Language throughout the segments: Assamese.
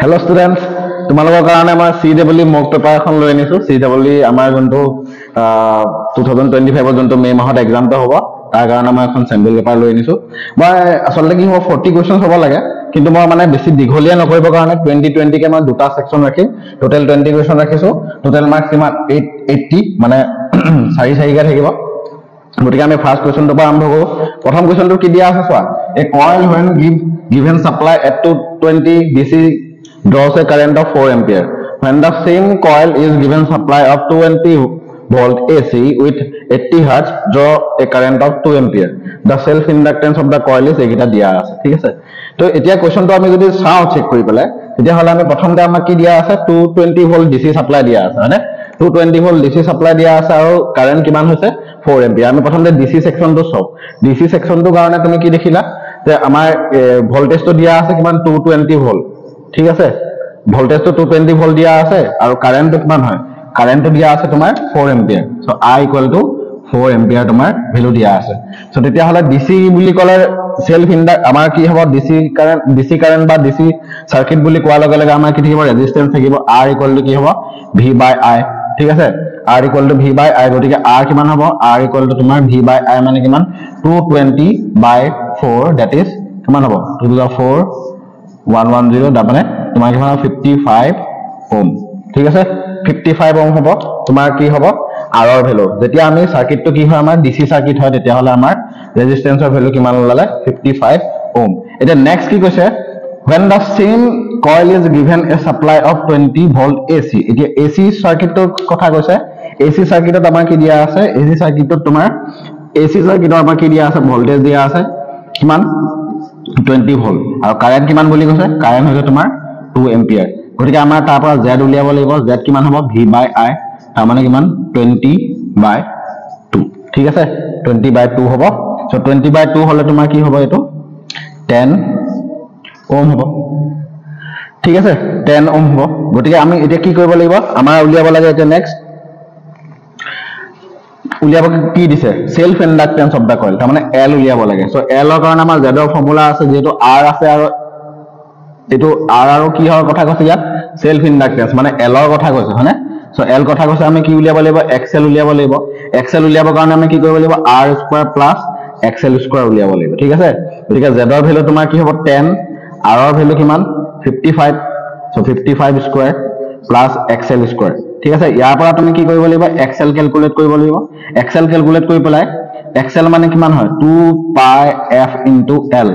Hello students, তোমালোকৰ কাৰণে মই CWE মক পেপাৰ এখন লৈ আনিছো। CWE আমাৰ যোনটো 2025 যোনটো মে মাহত এক্সামটো হ'ব তাৰ কাৰণে মই এখন চেম্পল পেপাৰ লৈ আনিছো। মই আসলে কি হ'ব 40 কোৱেশ্চন হ'ব লাগে, কিন্তু মই মানে বেছি দীঘলীয়া নকৰিবৰ কাৰণে 20 কে মই দুটা সেকশন ৰাখিম। টোটাল 20 কোৱেশ্চন ৰাখিছো। টোটাল মাৰ্কস কিমান 80, মানে 4 কে থাকিব। গতিকে আমি ফাৰ্স্ট কোৱেশ্চনটো পৰা আৰম্ভ কৰো। প্ৰথম কোৱেশ্চনটো কি দিয়া আছে চোৱা, এ coil when given supply at 220 DC draws a current of 4 ampere. When the same coil is given supply of 220 volt AC with 80 Hz, draw a current of 2 ampere. The self inductance of the coil is egita dia ase. ঠিক আছে, তো এতিয়া কোৱেশ্চনটো আমি যদি চাও চেক কৰি পেলাই, তেতিয়া হলে আমি প্ৰথমতে আমাক কি দিয়া আছে 220 ভোল্ট DC সাপ্লাই দিয়া আছে, হয়নে? 220 ভোল্ট DC সাপ্লাই দিয়া আছে আৰু কাৰেন্ট কিমান হৈছে 4 এম্পিয়াৰ। আমি প্ৰথমতে DC সেকশনটো সব DC সেকশনটো কাৰণে তুমি কি দেখিলা যে আমাৰ ভোল্টেজটো দিয়া আছে কিমান 220 ভোল্ট। ঠিক আছে, ভোল্টেজটো 220 ভোল্ট দিয়া আছে আৰু কাৰেন্টটো কিমান হয়, কাৰেন্টটো দিয়া আছে তোমাৰ 4 এম্পিয়াৰ। সো I = 4 এম্পিয়াৰ তোমাৰ ভ্যালু দিয়া আছে। সো তেতিয়া হলে DC বুলি কলে সেলফ ইন্ডাক্ট আমাৰ কি হ'ব DC কাৰেন্ট বা DC সাৰ্কিট বুলি কোৱাৰ লগে লগে আমাৰ কি থাকিব ৰেজিস্ট্যান্স থাকিব R = কি হ'ব V/I। ঠিক আছে, R = V/I। গতিকে R কিমান হ'ব, R = তোমাৰ V/I মানে কিমান 220/4, দ্যাট ইজ কিমান হ'ব 2 to the 4 110, মানে তোমাৰ কিমান 55 ওম। ঠিক আছে, 55 ওম হ'ব তোমাৰ কি হ'ব R ৰ ভ্যালু। যেতিয়া আমি সাৰ্কিটটো কি হয় আমাৰ DC সাৰ্কিট হয়, তেতিয়া হলে আমাৰ ৰেজিস্ট্যান্সৰ ভ্যালু কিমান ওলালে 55 ওম। এটা নেক্সট কি কৈছে, when the same coil is given a supply of 20 volt AC। এতিয়া AC সাৰ্কিটৰ কথা কৈছে। AC সাৰ্কিটত আমাৰ কি দিয়া আছে, AC সাৰ্কিটত তোমাৰ AC সাৰ্কিটৰ আমাৰ কি দিয়া আছে ভোল্টেজ দিয়া আছে কিমান 20 ভোল্ট আৰু কাৰেন্ট কিমান বুলি কৈছে, কাৰেন্ট হৈছে তোমাৰ 2 এম্পিয়াৰ। গতিকে আমাৰ তাৰ পৰা Z উলিয়াব লাগিব। Z কিমান হ'ব V/I, তাৰ মানে কিমান 20/2। ঠিক আছে, 20/2 হ'ব। সো 20/2 হলে তোমাৰ কি হ'ব এটো 10 ওম হ'ব। ঠিক আছে, 10 ওম হ'ব। গতিকে আমি এতিয়া কি কৰিব লাগিব, আমাৰ উলিয়াব লাগে এতিয়া নেক্সট উলিয়াব কি দিছে self inductance of the coil, তাৰ মানে L উলিয়াব লাগে। সো L ৰ কাৰণে আমাৰ Z ৰ ফৰ্মুলা আছে, যেহেতু R আছে আৰু এটো R আৰু কি হৰ কথা কৈছে ইয়াত সেলফ ইন্ডাক্টেন্স মানে L ৰ কথা কৈছে, হয়নে? সো L কথা কৈছে, আমি কি উলিয়াব লাগিব XL উলিয়াব লাগিব। XL উলিয়াবৰ কাৰণে আমি কি কৰিব লাগিব R² + XL² উলিয়াব লাগিব। ঠিক আছে, গতিকে Z ৰ ভ্যালু তোমাৰ কি হ'ব 10, R ৰ ভ্যালু কিমান 55, সো 55² + XL²। ঠিক আছে, ইয়াৰ পৰা তুমি কি কৰিব লাগিব XL ক্যালকুলেট কৰিব লাগিব। XL ক্যালকুলেট কৰি পেলাই XL মানে কিমান হয় 2πf * L।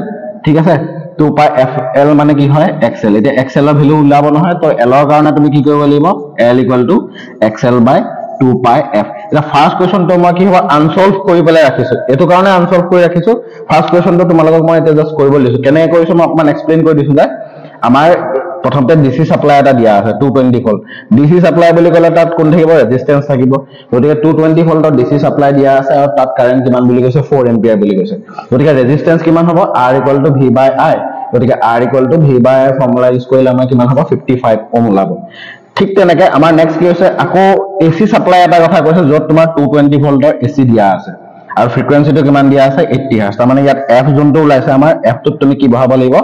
ঠিক আছে, 2πf L মানে কি হয় XL। এতিয়া XL ৰ ভ্যালু উলাব নহয়, তো L ৰ কাৰণে তুমি কি কৰিব লাগিব L = XL/2πf। এটা ফাৰ্স্ট কোৱেশ্চনটো মই কি হ'ব আনসলভ কৰি পেলাই ৰাখিছো। এটো কাৰণে আনসলভ কৰি ৰাখিছো। ফাৰ্স্ট কোৱেশ্চনটো তোমালোকক মই এটা জাস্ট কৰিব লৈছো। কেনে কৰিছো মই অকমান এক্সপ্লেইন কৰি দিছো যে আমাৰ প্ৰথমতে DC সাপ্লাই এটা দিয়া আছে 220 ভোল্ট। DC সাপ্লাই বুলি ক'লে তাত কোন থাকিব ৰেজিস্ট্যান্স থাকিব। গতিকে 220 ভোল্টৰ DC সাপ্লাই দিয়া আছে আৰু তাত কাৰেন্ট কিমান বুলি কৈছে 4 এম্পিয়াৰ বুলি কৈছে। গতিকে ৰেজিস্ট্যান্স কিমান হ'ব R = V/I। গতিকে R = V/I ফৰ্মুলা ইউজ কৰিলে আমাৰ কিমান হ'ব 55 ওম ওলাব। ঠিক তেনেকে আমাৰ নেক্সট কি হৈছে আকৌ AC সাপ্লাই এটা কথা কৈছে, যত তোমাৰ 220 ভোল্টৰ AC দিয়া আছে আৰু ফ্ৰিকোয়েন্সিটো কিমান দিয়া আছে 80 Hz। তাৰ মানে ইয়াত F যোনটো ওলাইছে আমাৰ F টোত তুমি কি বহাব লাগিব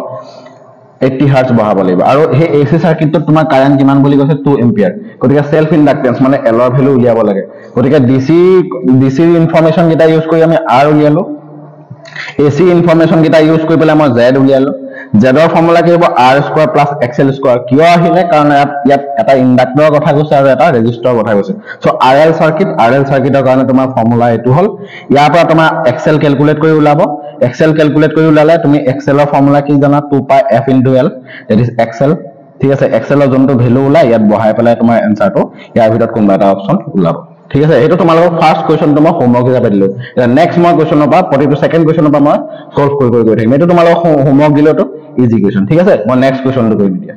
80 Hz বহাব লাগিব। আৰু সেই AC সাৰ্কিটত তোমাৰ কাৰেন্ট কিমান বুলি কৈছে 2 এম্পিয়াৰ। গতিকে সেলফ ইন্ডাক্টেন্স মানে L ৰ ভ্যালু উলিয়াব লাগে। গতিকে DC ইনফৰমেশন কিটা ইউজ কৰি আমি R উলিয়ালো, AC ইনফৰমেশন কিটা ইউজ কৰি পেলাই মই Z উলিয়ালো। Z ৰ ফৰ্মুলা কি হ'ব R² + XL²। কিয় আহিলে, কাৰণ ইয়াত এটা ইন্ডাক্টৰৰ কথা কৈছে আৰু এটা ৰেজিস্টৰৰ কথা কৈছে। সো RL সাৰ্কিটৰ কাৰণে তোমাৰ ফৰ্মুলা এটো হ'ল। ইয়াৰ পৰা তোমাৰ XL ক্যালকুলেট কৰি উলাব। XL ক্যালকুলেট কৰি উলালে তুমি XL ৰ ফৰ্মুলা কি জানা 2πf * L, that is XL। ঠিক আছে, XL ৰ যোনটো ভ্যালু ওলাই ইয়াত বহাই পেলাই তোমাৰ এনসাৰটো ইয়াৰ ভিতৰত কোনবা এটা অপচন ওলাব। ঠিক আছে, এটো তোমালোকৰ ফাৰ্স্ট কোৱেশ্চনটো মই হোমৱৰ্ক হিচাপে দিলো। এটা নেক্সট মই কোৱেশ্চনৰ পৰা প্ৰতিটো সেকেন্ড কোৱেশ্চনৰ পৰা মই সলভ কৰি গৈ থাকিম। এটো তোমালোকৰ হোমৱৰ্ক দিলেটো ইজি কোৱেশ্চন। ঠিক আছে, মই নেক্সট কোৱেশ্চনটো কৰিম এতিয়া।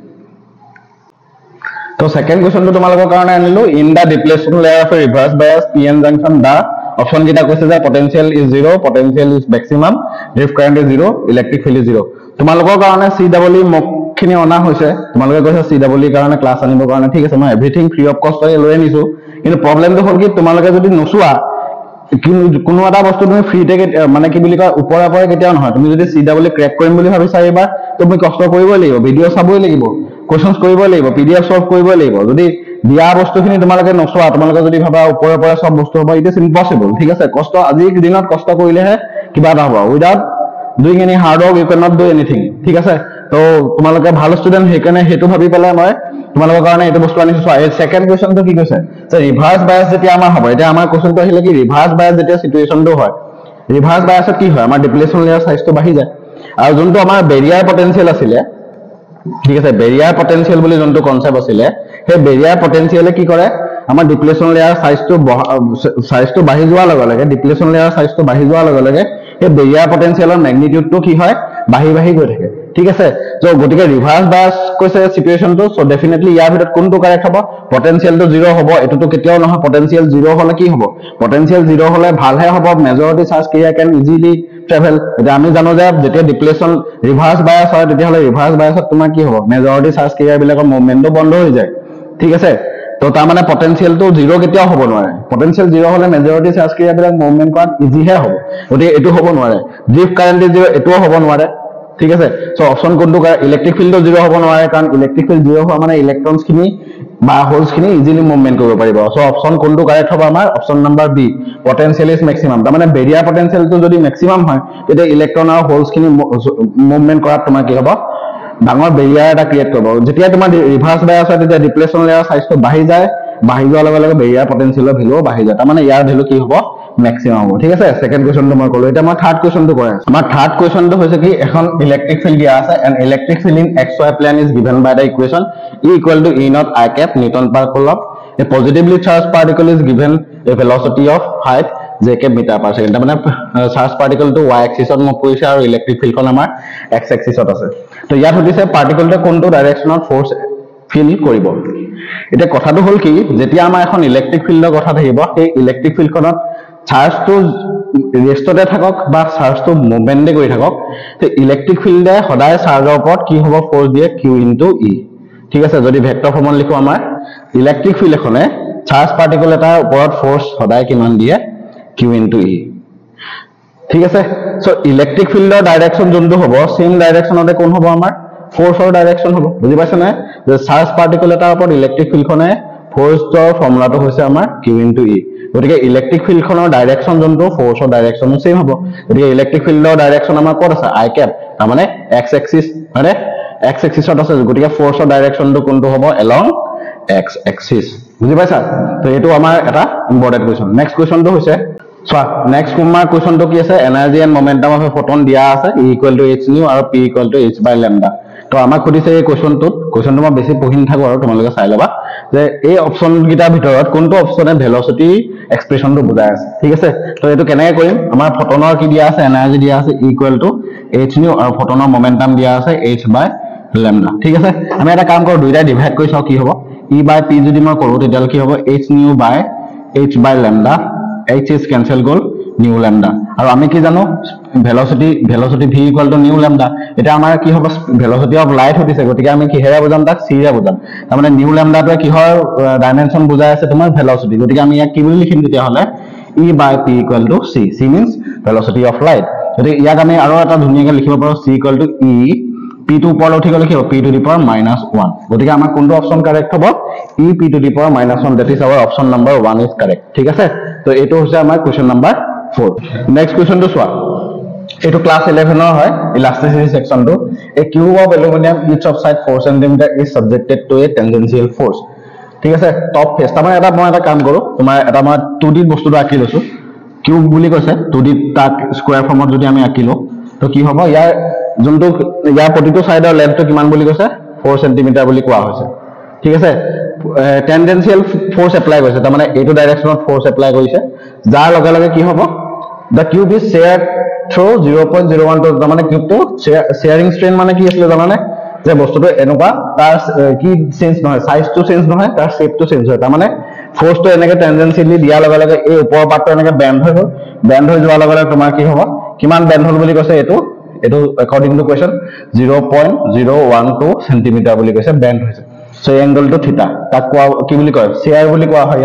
তো সেকেন্ড কোৱেশ্চনটো তোমালোকৰ কাৰণে আনিলো। In the depletion layer of reverse bias PN junction the option কিটা কৈছে যে potential is 0, potential is maximum, drift current is 0, electric field is 0। তোমালোকৰ কাৰণে CWE মক খিনি অনা হৈছে। তোমালোকে কৈছে CWE কাৰণে ক্লাস আনিবৰ কাৰণে। ঠিক আছে, মই এভৰিথিং ফ্ৰী অফ কষ্ট লৈ আনিছো। কিন্তু প্ৰবলেমটো হ'ল কি তোমালোকে যদি নচোৱা কোনো এটা বস্তু তুমি ফ্ৰীতে মানে কি বুলি কয় ওপৰে ওপৰে কেতিয়াও নহয় তুমি যদি CW ক্ৰেক কৰিম বুলি ভাবিছা এইবাৰ তুমি কষ্ট কৰিবই লাগিব ভিডিঅ' চাবই লাগিব কোৱেশ্যনছ কৰিবই লাগিব PDF সলভ কৰিবই লাগিব যদি দিয়া বস্তুখিনি তোমালোকে নচোৱা তোমালোকে যদি ভাবা ওপৰে ওপৰে সব বস্তু হ'ব ইট ইজ ইম্পচিবল ঠিক আছে কষ্ট আজিৰ দিনত কষ্ট কৰিলেহে কিবা এটা হ'ব without doing any hard work you can not do anything ঠিক আছে তো তোমালোকে ভাল ষ্টুডেণ্ট সেইকাৰণে সেইটো ভাবি পেলাই মই তোমালোকৰ কাৰণে এইটো বস্তু আনিছো চোৱা এই সেকেন্ড কোৱেশ্যনটো কি কৈছে যে ৰিভাৰ্স বায়াস যেতিয়া আমাৰ হ'ব এতিয়া আমাৰ কোৱেশ্যনটো আহিলে কি ৰিভাৰ্স বায়াস যেতিয়া সিচুৱেশ্যনটো হয় ৰিভাৰ্স বায়াসত কি হয় আমাৰ ডিপ্লেশ্যন লেয়াৰ সাইজটো বাঢ়ি যায় আৰু যোনটো আমাৰ বেৰিয়াৰ পটেনশিয়েল আছিলে ঠিক আছে বেৰিয়াৰ পটেনশিয়েল বুলি যোনটো কনসেপ্ট আছিলে সেই বেৰিয়াৰ পটেনশিয়েলে কি কৰে আমাৰ ডিপ্লেশ্যন লেয়াৰ সাইজটো বাঢ়ি যোৱাৰ লগে লগে ডিপ্লেশ্যন লেয়াৰ সাইজটো বাঢ়ি যোৱাৰ লগে লগে এই বেৰিয়াৰ পটেনশিয়েলৰ ম্যাগনিটিউডটো কি হয় বাঢ়ি বাঢ়ি গৈ থাকে ঠিক আছে সো গটিকে ৰিভাৰ্স বায়াস কৈছে সিচুৱেশ্যনটো সো ডেফিনেটলি ইয়াৰ ভিতৰত কোনটো কাৰেক্ট হ'ব পটেনশিয়েলটো 0 হ'ব এটোটো কেতিয়াও নহয় পটেনশিয়েল 0 হলে কি হ'ব পটেনশিয়েল 0 হলে ভালহে হ'ব majority charge career can easily travel এটা আমি জানো যে যেতিয়া ডিপ্লেশ্যন ৰিভাৰ্স বায়াস হয় তেতিয়া হলে ৰিভাৰ্স বায়াসত তোমাৰ কি হ'ব মেজৰিটি চাৰ্জ কেৰিয়াৰ বিলাকৰ মুভমেন্টটো বন্ধ হৈ যায় ঠিক আছে তো তাৰ মানে পটেনশিয়েলটো 0 কেতিয়াও হ'ব নোৱাৰে পটেনশিয়েল 0 হলে মেজৰিটি চাৰ্জ কেৰিয়াৰ বিলাক মুভমেন্ট কৰাত ইজিহে হ'ব গতিকে এটো হ'ব নোৱাৰে ড্ৰিফট কাৰেন্ট 0 এটোও হ'ব নোৱাৰে ঠিক আছে সো অপশন কোনটো কৰে ইলেক্ট্ৰিক ফিল্ডটো 0 হ'ব নোৱাৰে কাৰণ ইলেক্ট্ৰিক ফিল্ড 0 হোৱা মানে ইলেক্ট্ৰনছ খিনি বা হোলছ খিনি ইজিলি মুভমেন্ট কৰিব পাৰিব সো অপশন কোনটো কাৰেক্ট হ'ব আমাৰ option number B potential is maximum তাৰ মানে বেৰিয়াৰ পটেনশিয়েলটো যদি ম্যাক্সিমাম হয় তেতিয়া ইলেক্ট্ৰন আৰু হোলছ খিনি মুভমেন্ট কৰাত তোমাৰ কি হ'ব ডাঙৰ বেৰিয়াৰ এটা ক্ৰিয়েট কৰিব যেতিয়া তোমাৰ ৰিভাৰ্স বায়াস হয় তেতিয়া ডিপ্লেশ্যন লেয়াৰ সাইজটো বাঢ়ি যায় বাঢ়ি যোৱাৰ লগে লগে বেৰিয়াৰ পটেনশিয়েলৰ ভ্যালুও বাঢ়ি যায় তাৰ মানে ইয়াৰ ভ্যালু কি হ'ব ম্যাক্সিমাম হ'ব ঠিক আছে সেকেন্ড কোৱেশ্যনটো মই ক'লো এটা মই থাৰ্ড কোৱেশ্যনটো কৰে আমাৰ থাৰ্ড কোৱেশ্যনটো হৈছে কি এখন ইলেক্ট্ৰিক ফিল্ড দিয়া আছে and electric field in xy plane is given by the equation E equal to E naught I cap Newton per coulomb a positively charged particle is given a velocity of height j cap meter per second তাৰ মানে চাৰ্জ পাৰ্টিকলটো y axisত মুভ কৰিছে আৰু ইলেক্ট্ৰিক ফিল্ডখন আমাৰ x axisত আছে তো ইয়াত সুধিছে পাৰ্টিকলটো কোনটো ডাইৰেকচনত ফোৰ্স ফিল কৰিব এটা কথাটো হল কি যেতিয়া আমাৰ এখন ইলেক্ট্ৰিক ফিল্ডৰ কথা থাকিব সেই ইলেক্ট্ৰিক ফিল্ডখনত চাৰ্জটো ৰেষ্টতে থাকক বা চাৰ্জটো মুভমেন্টে কৰি থাকক তে ইলেক্ট্ৰিক ফিল্ডে সদায় চাৰ্জৰ ওপৰত কি হ'ব ফোৰ্স দিয়ে q * e ঠিক আছে যদি ভেক্টৰ ফৰ্মত লিখো আমাৰ ইলেক্ট্ৰিক ফিল্ড এখনে চাৰ্জ পাৰ্টিকল এটাৰ ওপৰত ফোৰ্স সদায় কিমান দিয়ে q * e ঠিক আছে সো ইলেক্ট্ৰিক ফিল্ডৰ ডাইৰেকচন যোনটো হ'ব সেম ডাইৰেকচনতে কোন হ'ব আমাৰ ফোৰ্সৰ ডাইৰেকচন হ'ব বুজি পাইছা না যে চাৰ্জ পাৰ্টিকল এটাৰ ওপৰত ইলেক্ট্ৰিক ফিল্ডখনে ফোৰ্সৰ ফৰ্মুলাটো হৈছে আমাৰ q * e গতিকে ইলেক্ট্ৰিক ফিল্ডখনৰ ডাইৰেকচন যোনটো ফোৰ্সৰ ডাইৰেকচনো সেম হ'ব গতিকে ইলেক্ট্ৰিক ফিল্ডৰ ডাইৰেকচন আমাৰ ক'ত আছে I cap তাৰ মানে x axis মানে x axisত আছে গতিকে ফোৰ্সৰ ডাইৰেকচনটো কোনটো হ'ব along x axis বুজি পাইছা তো এটো আমাৰ এটা ইম্পৰ্টেন্ট কোৱেশ্চন নেক্সট কোৱেশ্চনটো হৈছে সো নেক্সট কুমাৰ কোৱেশ্চনটো কি আছে energy and momentum of A photon দিয়া আছে E = h nu আৰু P = h/λ তো আমাক খুদিছে এই কোৱেশ্চনটো মই বেছি পঢ়ি নাথাকো আৰু তোমালোকে চাই লবা যে এই অপচন গিটাৰ ভিতৰত কোনটো অপচনে ভেলোচিটি এক্সপ্ৰেছনটো বুজাই আছে ঠিক আছে তো এটো কেনেকৈ কৰিম আমাৰ ফটনৰ কি দিয়া আছে এনাৰ্জি দিয়া আছে E = h nu আৰু ফটনৰ মোমেন্টাম দিয়া আছে h/λ ঠিক আছে আমি এটা কাম কৰো দুইটা ডিভাইড কৰি চাও কি হ'ব E/p যদি মই কৰো তেতিয়া কি হ'ব h nu / h/λ h is cancel goal nu lambda আৰু আমি কি জানো velocity v equal to nu lambda এটা আমাৰ কি হ'ব velocity of light হতিছে গতিকে আমি কি হেৰা বুজাম তাক c ৰে বুজাম তাৰ মানে nu lambda টো কিহৰ ডাইমেনশন বুজাই আছে তোমাৰ velocity গতিকে আমি ইয়াক কি বুলি লিখিম তেতিয়া হলে E/p equal to c c means velocity of light গতিকে ইয়াক আমি আৰু এটা ধুনিয়াকৈ লিখিব পাৰো c equal to e p to power উঠি গলে কি হ'ব p to the power -1 গতিকে আমাৰ কোনটো অপচন কাৰেক্ট হ'ব e p to the power -1 that is our option number 1 is correct ঠিক আছে তো এটো হৈছে আমাৰ কোৱেশ্চন নাম্বাৰ 4 নেক্সট কোৱেশ্চনটো চোৱা এটো ক্লাস 11 ৰ হয় ইলাস্টিসিটি সেকশনটো a cube of aluminium each of side 4 cm is subjected to a tangential force ঠিক আছে টপ ফেস তাৰ মানে এটা মই এটা কাম কৰো তোমাৰ এটা মই 2D বস্তুটো আঁকি লৈছো কিউব বুলি কৈছে 2D তাক স্কয়াৰ ফৰ্মত যদি আমি আঁকিলো তো কি হ'ব ইয়াৰ যোনটো ইয়াৰ প্ৰতিটো সাইডৰ লেন্থটো কিমান বুলি কৈছে 4 cm বুলি কোৱা হৈছে ঠিক আছে টেনডেন্সিয়েল ফোৰ্স এপ্লাই কৰিছে তাৰ মানে এইটো ডাইৰেকচনত ফোৰ্স এপ্লাই কৰিছে যাৰ লগে লগে কি হ'ব the cube is shared through 0.01 to তাৰ মানে কিউবটো শেয়াৰিং স্ট্ৰেন মানে কি আছিল জানানে যে বস্তুটো এনেকুৱা তাৰ কি চেঞ্জ নহয় সাইজটো চেঞ্জ নহয় তাৰ শেপটো চেঞ্জ হয় তাৰ মানে ফোৰ্সটো এনেকে টেনডেন্সিয়েলি দিয়া লগে লগে এই ওপৰৰ পাৰ্টটো এনেকে বেন্ড হৈ গ'ল বেন্ড হৈ যোৱাৰ লগে লগে তোমাৰ কি হ'ব কিমান বেন্ড হ'ল বুলি কৈছে এটো according to question 0.012 cm বুলি কৈছে বেন্ড হৈছে সো এংগলটো থিটা তাক কি বুলি কয় শেয়ার বুলি কোৱা হয়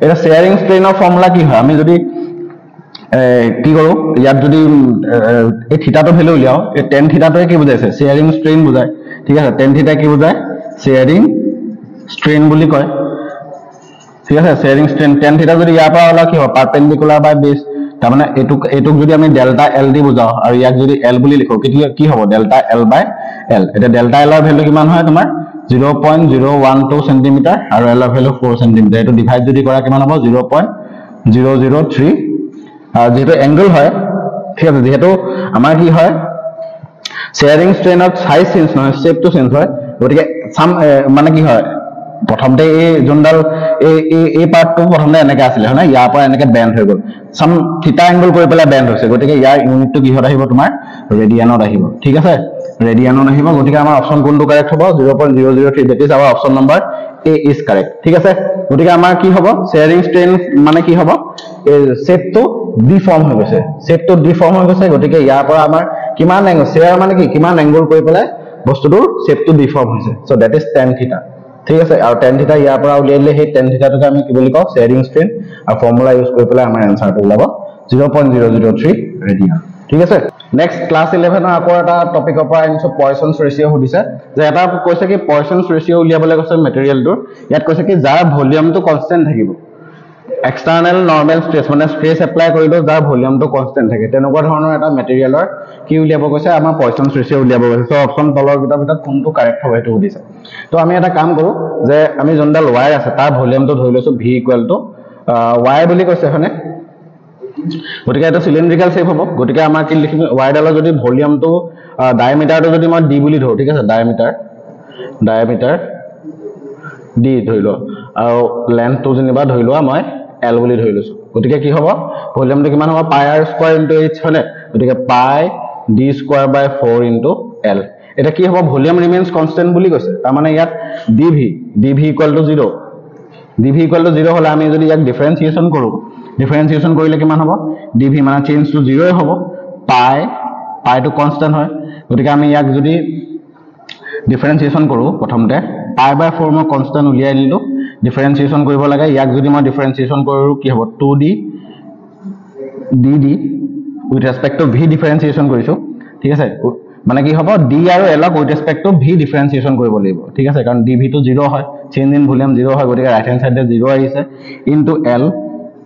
এটা শেয়াৰিং স্ট্ৰেইনৰ ফৰ্মুলা কি হয় আমি যদি কি কৰো ইয়াত যদি এই থিটাটো ভ্যালু উলিয়াও এই tan থিটাটোৱে কি বুজাইছে শেয়াৰিং ষ্ট্ৰেইন বুজায় ঠিক আছে tan থিটা কি বুজায় শেয়াৰিং ষ্ট্ৰেইন বুলি কয় ঠিক আছে শেয়াৰিং ষ্ট্ৰেইন tan থিটা যদি ইয়াৰ পৰা ওলা কি হয় পাৰপেন্ডিকুলাৰ বাই বেস তাৰ মানে এটুক যদি আমি ডেল্টা এল দি বুজাও আৰু ইয়াক যদি এল বুলি লিখো কি হ'ব ডেল্টা এল বাই এল এটা ডেল্টা এল ৰ ভ্যালু কিমান হয় তোমাৰ 0.012 সেন্টিমিটাৰ আৰু এল ৰ ভ্যালু 4 সেন্টিমিটাৰ এটো ডিভাইড যদি কৰা কিমান হ'ব 0.003 যেহেতু এংগল হয় ঠিক আছে যেহেতু আমাৰ কি হয় শেয়াৰিং ষ্ট্ৰেইনত সাইজ চেঞ্জ নহয় শেপটো চেঞ্জ হয় গতিকে সাম মানে কি হয় প্ৰথমতে এই জোনডাল এই পাৰ্টটো প্ৰথমতে এনেকে আছিল হয় না ইয়াৰ পৰা এনেকে বেন্ড হৈ গ'ল সাম থিটা এংগল কৰি পেলাই বেন্ড হৈছে গতিকে ইয়াৰ ইউনিটটো কিহত আহিব তোমাৰ ৰেডিয়ানত আহিব ঠিক আছে ৰেডিয়ানত আহিব গতিকে আমাৰ অপচন কোনটো কাৰেক্ট হ'ব 0.003 that is our option number A is correct ঠিক আছে গতিকে আমাৰ কি হ'ব শেয়াৰিং ষ্ট্ৰেইন মানে কি হ'ব এই শেপটো ডিফৰ্ম হৈ গৈছে গতিকে ইয়াৰ পৰা আমাৰ কিমান এংগল শেয়াৰ মানে কি কিমান এংগল কৰি পেলাই বস্তুটোৰ শেপটো ডিফৰ্ম হৈছে সো দ্যাট ইজ tan থিটা ঠিক আছে আৰু tan থিটা ইয়াৰ পৰা উলিয়াই দিলে সেই tan থিটাটোকে আমি কি বুলি কওঁ শেয়াৰিং ষ্ট্ৰেইন আৰু ফৰ্মুলা ইউজ কৰি পেলাই আমাৰ আনসাৰটো ওলাব 0.003 ৰেডিয়ান ঠিক আছে নেক্সট ক্লাস 11 ৰ আকৌ এটা টপিকৰ পৰা আনিছো পয়সনছ ৰেশিও সুধিছে যে এটা কৈছে কি পয়সনছ ৰেশিও উলিয়াবলৈ কৈছে মেটেৰিয়েলটোৰ ইয়াত কৈছে কি যাৰ ভলিউমটো কনস্ট্যান্ট থাকিব এক্সটাৰ্নাল নৰ্মেল স্ট্ৰেছ মানে স্ট্ৰেছ এপ্লাই কৰিলেও যাৰ ভলিউমটো কনস্ট্যান্ট থাকে তেনেকুৱা ধৰণৰ এটা মেটেৰিয়েলৰ কি উলিয়াব কৈছে আমাৰ পয়সনছ ৰেশিও উলিয়াব কৈছে সো অপচন তলৰ ভিতৰত কোনটো কাৰেক্ট হ'ব সেইটো সুধিছে তো আমি এটা কাম কৰো যে আমি জোনডাল ওয়াৰ আছে তাৰ ভলিউমটো ধৰি লৈছো v y বুলি কৈছে হনে গতিকে এটা সিলিন্ড্ৰিকেল শেপ হ'ব গতিকে আমাৰ কি লিখিম y ডালৰ যদি ভলিউমটো ডায়ামিটাৰটো যদি মই d বুলি ধৰো ঠিক আছে ডায়ামিটাৰ d ধৰি ল আৰু লেন্থটো যেনিবা ধৰি লোৱা মই l বুলি ধৰি লৈছো গতিকে কি হ'ব ভলিউমটো কিমান হ'ব পাই r স্কয়াৰ ইনটু h হনে গতিকে পাই d স্কয়াৰ বাই 4 ইনটু l এটা কি হ'ব ভলিউম ৰিমেইনছ কনস্ট্যান্ট বুলি কৈছে তাৰ মানে ইয়াত dv 0 হলে আমি যদি ইয়াক ডিফাৰেন্সিয়েচন কৰো ডিফাৰেন্সিয়েচন কৰিলে কিমান হ'ব dv মানে চেঞ্জ টু 0 হ'ব পাই টু কনস্ট্যান্ট হয় গতিকে আমি ইয়াক যদি ডিফাৰেন্সিয়েচন কৰো প্ৰথমতে পাই বাই 4 মই কনস্ট্যান্ট উলিয়াই দিলো ডিফাৰেন্সিয়েচন কৰিব লাগে ইয়াক যদি মই ডিফাৰেন্সিয়েচন কৰো কি হ'ব 2d dd with respect to v differentiation কৰিছো ঠিক আছে মানে কি হ'ব d আৰু l ক উইথ ৰেসপেক্ট টু v ডিফাৰেন্সিয়েচন কৰিব লাগিব ঠিক আছে কাৰণ dv টো 0 হয় চেঞ্জ ইন ভলিউম 0 হয় গতিকে ৰাইট হ্যান্ড সাইডে 0 আহিছে into l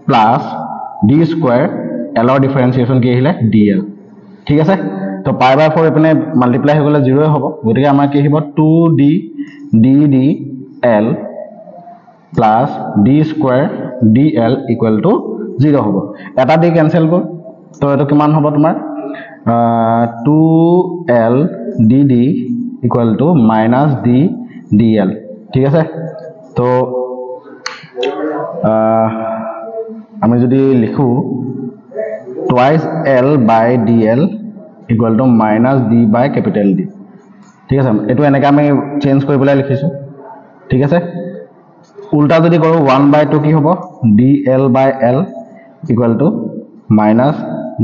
plus d square l ৰ ডিফাৰেন্সিয়েচন কি আহিলে dl ঠিক আছে তো পাই বাই 4 এপিনে মাল্টিপ্লাই হৈ গলে 0 হ'ব গতিকে আমাৰ কি আহিব 2d dd l plus d square dl equal to 0 হ'ব এটা d ক্যান্সেল গ'ল তো এটো কিমান হ'ব তোমাৰ 2l dd equal to minus d dl ঠিক আছে তো আমি যদি লিখো twice l by dl equal to minus d by capital D ঠিক আছে এটো এনেকা আমি চেঞ্জ কৰি পেলাই লিখিছো ঠিক আছে উল্টা যদি কৰো 1 by 2 কি হ'ব dl by l equal to minus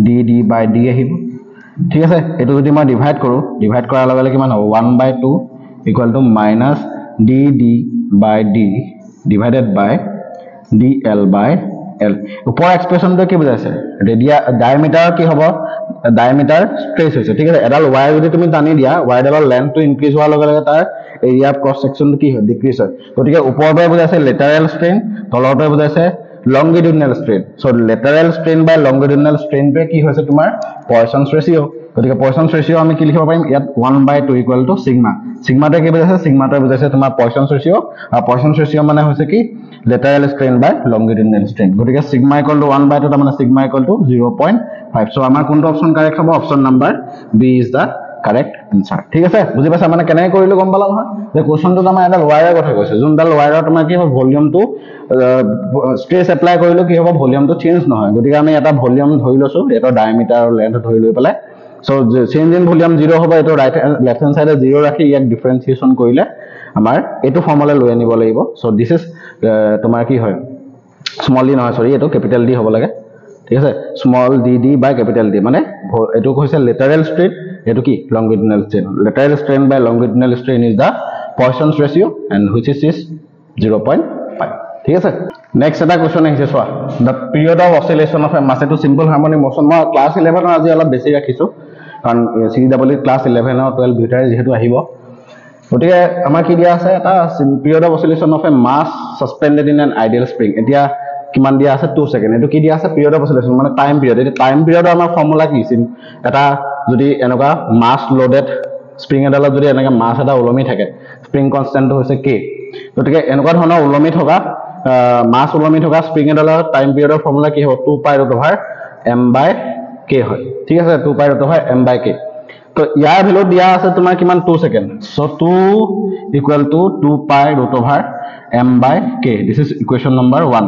dd by d আহিব ঠিক আছে এটো যদি মই ডিভাইড কৰাৰ লগে লগে কিমান হ'ব 1 by 2 equal to minus dd by d divided by dl by l উপৰ এক্সপ্ৰেছনটো কি বুজাইছে ডায়ামিটাৰ কি হ'ব ডায়ামিটাৰ স্ট্ৰেচ হৈছে ঠিক আছে এডাল ওয়্যাৰ যদি তুমি টানি দিয়া ওয়্যাৰ ডালৰ লেন্থটো ইনক্ৰিজ হোৱাৰ লগে লগে তাৰ এৰিয়া ক্ৰস সেকশনটো কি হয় ডিক্ৰিজ হয় গতিকে ওপৰতে বুজাইছে লেটাৰেল ষ্ট্ৰেইন তলতে বুজাইছে লংগিটিউডিনেল strain so lateral strain by লংগিটিউডিনেল ষ্ট্ৰেইনটো কি হৈছে তোমাৰ পয়সনছ ৰেশিও গতিকে পয়সনছ ৰেশিও আমি কি লিখিব পাৰিম ইয়াত 1 by 2 ইকুৱেল টু সিগমা সিগমাটো কি বুজাইছে সিগমাটো বুজাইছে তোমাৰ পয়সনছ ৰেশিও আৰু পয়সনছ ৰেশিও মানে হৈছে কি lateral strain by longitudinal strain গতিকে সিগমা ইকুৱেল টু 1 by 2 তাৰ মানে সিগমা ইকুৱেল টু 0.5 সো আমাৰ কোনটো অপচন কাৰেক্ট হ'ব option number B is the correct answer ঠিক আছে বুজি পাইছা মানে কেনে কৰিলো গম পালা নহয় যে কোৱেশ্চনটো আমাৰ এটা ওয়্যাৰৰ কথা কৈছে যোনডাল ওয়্যাৰৰ তোমাৰ কি হ'ব ভলিউমটো স্ট্ৰেছ এপ্লাই কৰিলো কি হ'ব ভলিউমটো চেঞ্জ নহয় গতিকে আমি এটা ভলিউম ধৰি লৈছো এটা ডায়ামিটাৰ আৰু লেন্থ ধৰি লৈ পেলাই সো চেঞ্জ ইন ভলিউম 0 হ'ব এটো ৰাইট লেফট হ্যান্ড সাইডে 0 ৰাখি ইয়াক ডিফাৰেন্সিয়েচন কৰিলে আমাৰ এটো ফৰ্মুলা লৈ আনিব লাগিব সো দিস ইজ তোমাৰ কি হয় স্মল d নহয় সৰি এটো ক্যাপিটাল d হ'ব লাগে ঠিক আছে small dd by capital D মানে এটো কৈছে লেটাৰেল ষ্ট্ৰেইন এটো কি longitudinal strain lateral strain by longitudinal strain is the Poisson's ratio and which is 0.5 ঠিক আছে নেক্সট এটা কোৱেশ্চন আহিছে চোৱা the period of oscillation of a মাছ এটো সিম্পল হাৰমনিক মোশন মই ক্লাছ 11 আজি অলপ বেছি ৰাখিছো কাৰণ CW ক্লাছ 11 আৰু 12 দুটাই যেহেতু আহিব গতিকে আমাৰ কি দিয়া আছে এটা period of oscillation of a mass suspended in an ideal spring এতিয়া কিমান দিয়া আছে 2 সেকেন্ড এটো কি দিয়া আছে পিৰিয়ড অফ অসিলেশ্যন মানে টাইম পিৰিয়ড এটা টাইম পিৰিয়ডৰ আমাৰ ফৰ্মুলা কি আছিল এটা যদি এনেকুৱা মাছ লোডেড স্প্ৰিং এডালত যদি এনেকা মাছ এটা ওলমি থাকে স্প্ৰিং কনস্ট্যান্ট হৈছে k গতিকে এনেকুৱা ধৰণৰ ওলমি থকা মাছ ওলমি থকা স্প্ৰিং এডালৰ টাইম পিৰিয়ডৰ ফৰ্মুলা কি হ'ব 2π/m/k হয় ঠিক আছে 2π/m/k তো ইয়াৰ ভ্যালু দিয়া আছে তোমাৰ কিমান 2 second so 2 = 2π/m/k this is equation number 1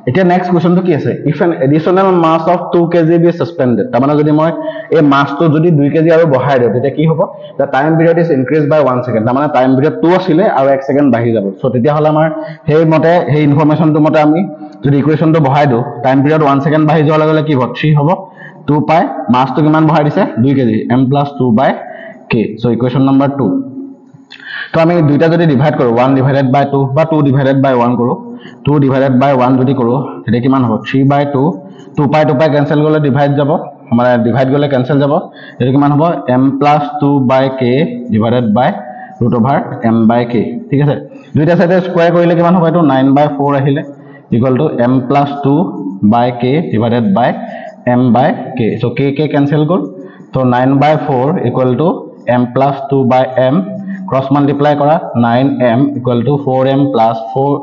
এতিয়া নেক্সট কোৱেশ্চনটো কি আছে if an additional mass of 2 kg be suspended তাৰ মানে যদি মই এই মাছটো যদি 2 kg আৰু বঢ়াই দিও তেতিয়া কি হ'ব the time period is increase by 1 second তাৰ মানে টাইম পিৰিয়ড 2 আছিলে আৰু 1 সেকেন্ড বাঢ়ি যাব সো তেতিয়া হলে আমাৰ সেই মতে সেই ইনফৰমেশনটো মতে আমি যদি ইকুৱেশ্যনটো বঢ়াই দিও টাইম পিৰিয়ড 1 সেকেন্ড বাঢ়ি যোৱাৰ লগে লগে কি হ'ব 3 হ'ব 2π মাছটো কিমান বঢ়াই দিছে 2 kg m + 2/k so equation number 2 তো আমি দুইটা যদি ডিভাইড কৰো 1 / 2 বা 2 / 1 কৰো 2 / 1 যদি কৰো তেতিয়া কিমান হ'ব 3/2 2π ক্যান্সেল গলে ডিভাইড যাব মানে ডিভাইড গলে ক্যান্সেল যাব এটা কিমান হ'ব m + 2/k √m/k ঠিক আছে দুইটা সাইডে স্কয়াৰ কৰিলে কিমান হ'ব এটো 9/4 আহিলে = m + 2/k /m/k so k cancel গল তো 9/4 = m + 2/m cross multiply kora 9m = 4m plus 4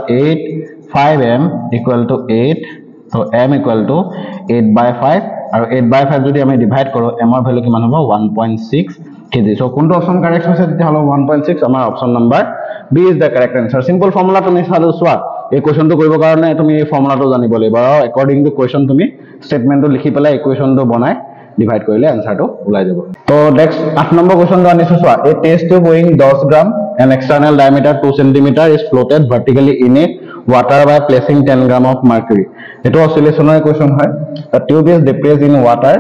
8 5m = 8 so m = 8/5 আৰু 8/5 যদি আমি ডিভাইড কৰো m ৰ ভ্যালু কিমান হ'ব 1.6 kg so কোনটো অপচন কাৰেক্ট হৈছে তেতিয়া হলো 1.6 আমাৰ option number b is the correct answer simple formula তুমি চালো সোৱা এই কোৱেশ্চনটো কৰিব কাৰণে তুমি এই ফৰ্মুলাটো জানিব লাগিব আৰু according to question তুমি স্টেটমেন্টটো লিখি পেলাই ইকুৱেশ্যনটো বনাই ডিভাইড কৰিলে আনসাৰটো ওলাই যাব তো নেক্সট 8 নম্বৰ কোৱেশ্চনটো আনিছো সোৱা a test tube weighing 10 gram and external diameter 2 cm is floated vertically in a water by placing 10 gram of mercury eto oscillationৰ কোৱেশ্চন হয় the tube is depressed in water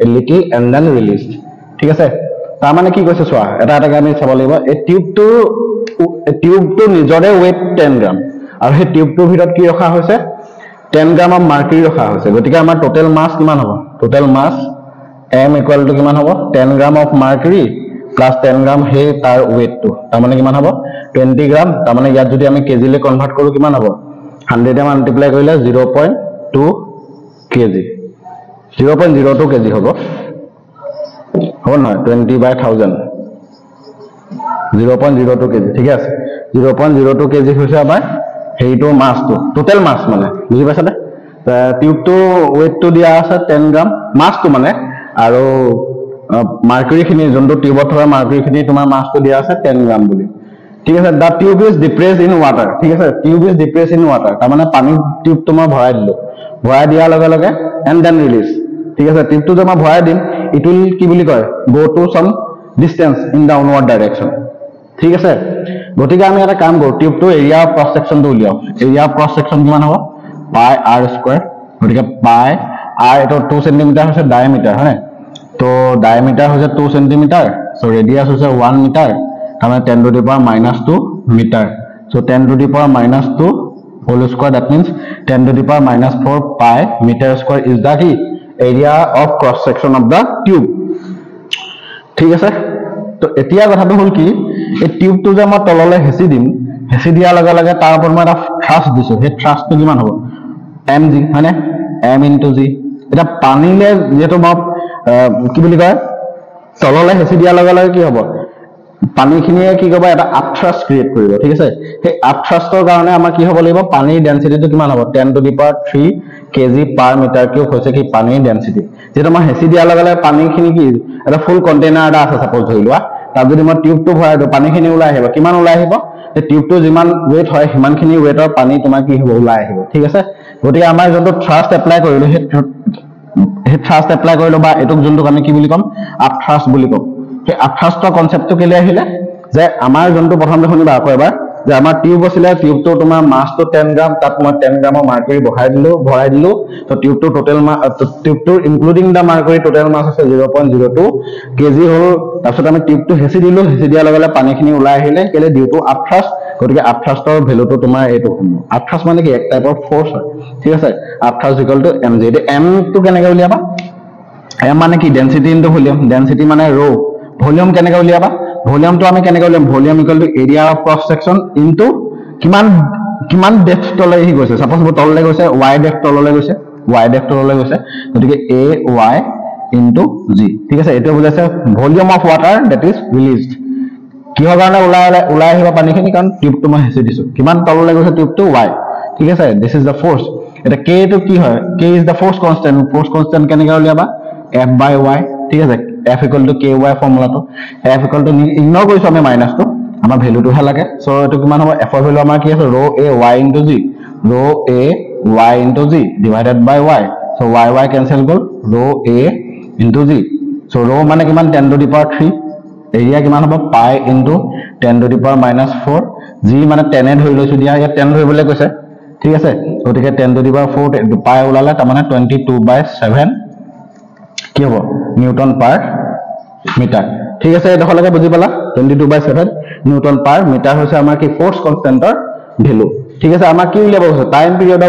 a little and then released ঠিক আছে তাৰ মানে কি কৈছে সোৱা এটা এটা আমি চাব লাগিব এই টিউবটো নিজৰে weight 10 gram আৰু সেই টিউবটোৰ ভিতৰত কি ৰখা হৈছে 10 gram of mercury ৰখা হৈছে গতিকে আমাৰ টোটাল মাস কিমান হ'ব টোটাল মাস m = কিমান হ'ব 10 gram of mercury plus 10 gram হে তাৰ weight টো তাৰ মানে কিমান হ'ব 20 gram তাৰ মানে ইয়াত যদি আমি কেজি লে কনভাৰ্ট কৰো কিমান হ'ব 100 এ মাল্টিপ্লাই কৰিলে 0.2 kg 0.02 kg হ'ব নহয় 20/1000 0.02 kg ঠিক আছে 0.02 kg হৈছে আমাৰ হেইটো মাছটো টোটাল মাছ মানে বুজি পাইছা নে টিউবটো weight টো দিয়া আছে 10 gram মাছটো মানে আৰু মাৰ্কুৰী খিনি যোনটো টিউবত থকা মাৰ্কুৰী খিনি তোমাৰ মাছটো দিয়া আছে 10 gram বুলি ঠিক আছে দা tube is depressed in water ঠিক আছে tube is depressed in water তাৰ মানে পানী টিউব তোমাৰ ভৰাই দিলো ভৰাই দিয়াৰ লগে লগে এন্ড দেন ৰিলিজ ঠিক আছে টিউবটো জমা ভৰাই দিম ইট উইল কি বুলি কয় go to some distance in downward direction ঠিক আছে গতিকে আমি এটা কাম কৰো টিউবটো এৰিয়া অফ ক্ৰছ সেকশনটো উলিয়াও এৰিয়া অফ ক্ৰছ সেকশন কিমান হ'ব পাই r স্কয়াৰ গতিকে পাই r এটো 2 cm হৈছে ডায়ামিটাৰ হয় তো ডায়ামিটাৰ হৈছে 2 cm সো ৰেডিয়াস হৈছে 1 মিটাৰ মানে 10 to the power -2 meter so 10 to the power -2 whole square that means 10 to the power -4 pi meter square is the area of cross section of the tube ঠিক আছে তো এতিয়া কথাটো হল কি এই টিউবটো যে মই তললে হেচি দিম হেচি দিয়া লগে লগে তাৰ ওপৰত মই এটা থ্ৰাষ্ট দিছো সেই থ্ৰাষ্টটো কিমান হ'ব mg মানে m * g এটা পানীলে যেটো মই কি বুলি কয় তললে হেচি দিয়া লগে লগে কি হ'ব পানী খিনিয়ে কি কৰিব এটা আপথ্ৰাষ্ট ক্ৰিয়েট কৰিব ঠিক আছে সেই আপথ্ৰাষ্টৰ কাৰণে আমাৰ কি হ'ব লাগিব পানীৰ ডেনসিটিটো কিমান হ'ব 10 to the power 3 kg per meter cube হৈছে কি পানীৰ ডেনসিটি যেটা মই হেচি দিয়া লগে লগে পানী খিনি কি এটা ফুল কন্টেইনাৰ এটা আছে সাপোজ ধৰি লোৱা তাৰ যদি মই টিউবটো ভৰাই দিও পানী খিনি ওলাই আহিব কিমান ওলাই আহিব এই টিউবটো যিমান weight হয় হিমান খিনি weighতৰ পানী তোমাৰ কি হ'ব ওলাই আহিব ঠিক আছে গতিকে আমাৰ যোনটো থ্ৰাষ্ট এপ্লাই কৰিলো সেই থ্ৰাষ্ট এপ্লাই কৰিলো বা এটুক যোনটো আমি কি বুলি কম আপথ্ৰাষ্ট বুলি কম সেই আপথ্ৰাষ্টৰ কনসেপ্টটো কেলে আহিলে যে আমাৰ যোনটো প্ৰথমতে শুনিবা আকৌ এবাৰ যে আমাৰ টিউব আছিল টিউবটো তোমাৰ মাছটো 10 গ্ৰাম তাত মই 10 গ্ৰামৰ মাৰ্কুৰী ভৰাই দিলো তো টিউবটো টোটাল টিউবটো ইনক্লুডিং দা মাৰ্কুৰী টোটাল মাছ আছে 0.02 কেজি হল তাৰপিছত আমি টিউবটো হেচি দিলো হেচি দিয়াৰ লগে লগে পানীখিনি ওলাই আহিলে কেলে ডিউ টু আপথ্ৰাষ্ট গতিকে আপথ্ৰাষ্টৰ ভ্যালুটো তোমাৰ এইটো আপথ্ৰাষ্ট মানে কি এক টাইপৰ ফোৰ্স হয় ঠিক আছে আপথ্ৰাষ্ট ইকুয়াল টু mg এটো m টো কেনেকৈ উলিয়াবা m মানে কি ডেনসিটি ইনটু ভলিউম ডেনসিটি মানে rho ভলিউম কেনেকৈ উলিয়াবা ভলিউমটো আমি কেনেকৈ উলিয়াম volume equal to area of cross section into কিমান ডেপথ তললৈ হি গৈছে সাপোজ মোৰ তললৈ গৈছে y ডেপথ তললৈ গৈছে y ডেপথ তললৈ গৈছে গতিকে a y into g ঠিক আছে এটো বুজাইছে volume of water that is released কিহৰ কাৰণে ওলাই আহিব পানীখিনি কাৰণ টিউবটো মই হেঁচি দিছো কিমান তললৈ গৈছে টিউবটো y ঠিক আছে দিস ইজ দা ফোর্স এটা k টো কি হয় k is the force constant কেনেকৈ উলিয়াবা f by y ঠিক আছে f equal to ky ফৰ্মুলাটো f equal to ignore কৰিছো আমি মাইনাসটো আমাৰ ভ্যালুটো হে লাগে সো এটো কিমান হ'ব f ৰ ভ্যালু আমাৰ কি আছে rho a y into g rho a y into g divided by y so y cancel goal rho a into g so rho মানে কিমান 10 to the power 3 এৰিয়া কিমান হ'ব পাই into 10 to the power -4 g মানে 10 এ ধৰি লৈছো দিয়া ইয়াত 10 ধৰিবলৈ কৈছে ঠিক আছে গতিকে 10 to the power 4 পাই ওলালে তাৰ মানে 22/7 কি হ'ব নিউটন পাৰ মিটাৰ ঠিক আছে এডখৰলৈকে বুজি পালা 22/7 নিউটন পাৰ মিটাৰ হৈছে আমাৰ কি ফোৰ্স কনস্ট্যান্টৰ ভ্যালু ঠিক আছে আমাৰ কি উলিয়াব হৈছে টাইম পিৰিয়ড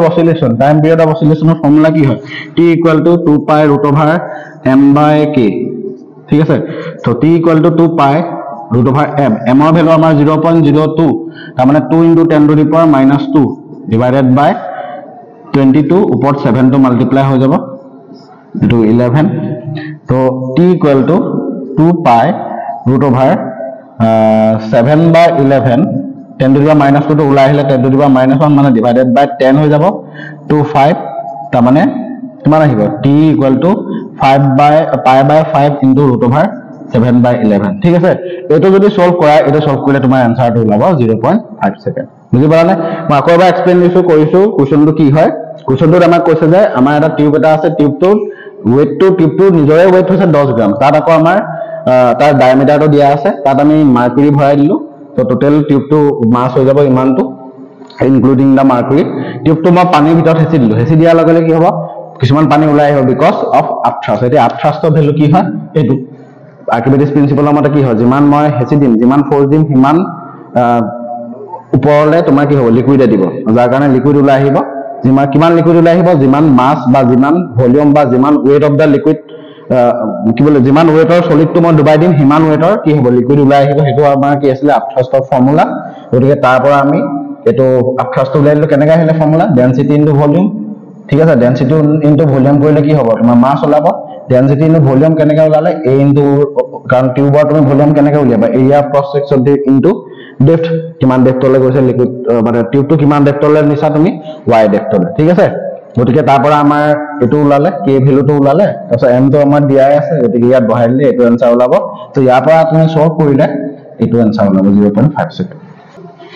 অফ অসিলেশনৰ ফৰ্মুলা কি হয় t = 2 পাই √m/k ঠিক আছে তো t = 2 পাই √m m ৰ ভ্যালু আমাৰ 0.02 তাৰ মানে 2 * 10 to the power -2 divided by 22 ওপৰত 7 টো মাল্টিপ্লাই হৈ যাব এটো 11 তো t = 2 পাই √7/11 10 to the power -2 টো ওলাই আহিলে 10 to the power -1 মানে divided by 10 হৈ যাব 25 তাৰ মানে কিমান আহিব t = 5/5 into √7/11 ঠিক আছে এটো যদি সলভ কৰা এটো সলভ কৰিলে তোমাৰ আনসাৰটো ওলাব 0.5 সেকেন্ড বুজি পালানে মই আকৌ এবাৰ এক্সপ্লেইন কৰিছো কোৱেশ্চনটো কি হয় কোৱেশ্চনটোত আমাক কৈছে যে আমাৰ এটা টিউব এটা আছে টিউবটোৰ টিউবটো নিজৰে ওয়েট হৈছে 10 গ্ৰাম তাত আকৌ আমাৰ তাৰ ডায়ামিটাৰটো দিয়া আছে তাত আমি মাৰ্কুৰী ভৰাই দিলো তো টোটাল টিউবটো মাস হৈ যাব ইমানটো ইনক্লুডিং দা মাৰ্কুৰী টিউবটো মই পানীৰ ভিতৰত হেঁচি দিয়াৰ লগে লগে কি হ'ব কিছুমান পানী ওলাই আহিব বিকজ অফ আপথ্ৰাষ্ট এতিয়া আপথ্ৰাষ্টৰ ভ্যালু কি হয় এটো আৰ্কিমিডিছ প্ৰিন্সিপলৰ মতে কি হয় যিমান মই হেঁচি দিম যিমান ফোৰ্স দিম সিমান ওপৰলে তোমাৰ কি হ'ব লিকুইডে দিব যাৰ কাৰণে লিকুইড ওলাই আহিব যিমান কিমান লিকুইড ওলাই আহিব যিমান মাস বা যিমান ভলিউম বা যিমান ওয়েট অফ দা লিকুইড কি বলে যিমান ওয়েটৰ সলিডটো মই ডুবাই দিম সিমান ওয়েটৰ কি হ'ব লিকুইড ওলাই আহিব হেতু আমাৰ কি আছিল আপথ্ৰাষ্টৰ ফৰ্মুলা গতিকে তাৰ পৰা আমি এটো আপথ্ৰাষ্ট ওলাই দিলো কেনেকৈ আহিলে ফৰ্মুলা ডেনসিটি ইনটু ভলিউম ঠিক আছে ডেনসিটি ইনটু ভলিউম কৰিলে কি হ'ব তোমাৰ মাস ওলাব ডেনসিটি ইনটু ভলিউম কেনেকৈ ওলালে a ইনটু কাৰণ টিউবৰ তুমি ভলিউম কেনেকৈ উলিয়াবা area cross section into depth কিমান ডেপথলৈ গৈছে লিকুইড মানে টিউবটো কিমান ডেপথলৈ নিছা তুমি y ডেপথলৈ ঠিক আছে গতিকে তাৰ পৰা আমাৰ এটো ওলালে k ভ্যালুটো ওলালে তাৰপিছত m টো আমাৰ দিয়াই আছে গতিকে ইয়াত বহাই দিলে এটো আনসাৰ ওলাব তো ইয়াৰ পৰা তুমি সলভ কৰিলে এটো আনসাৰ ওলাব 0.5 সেকেন্ড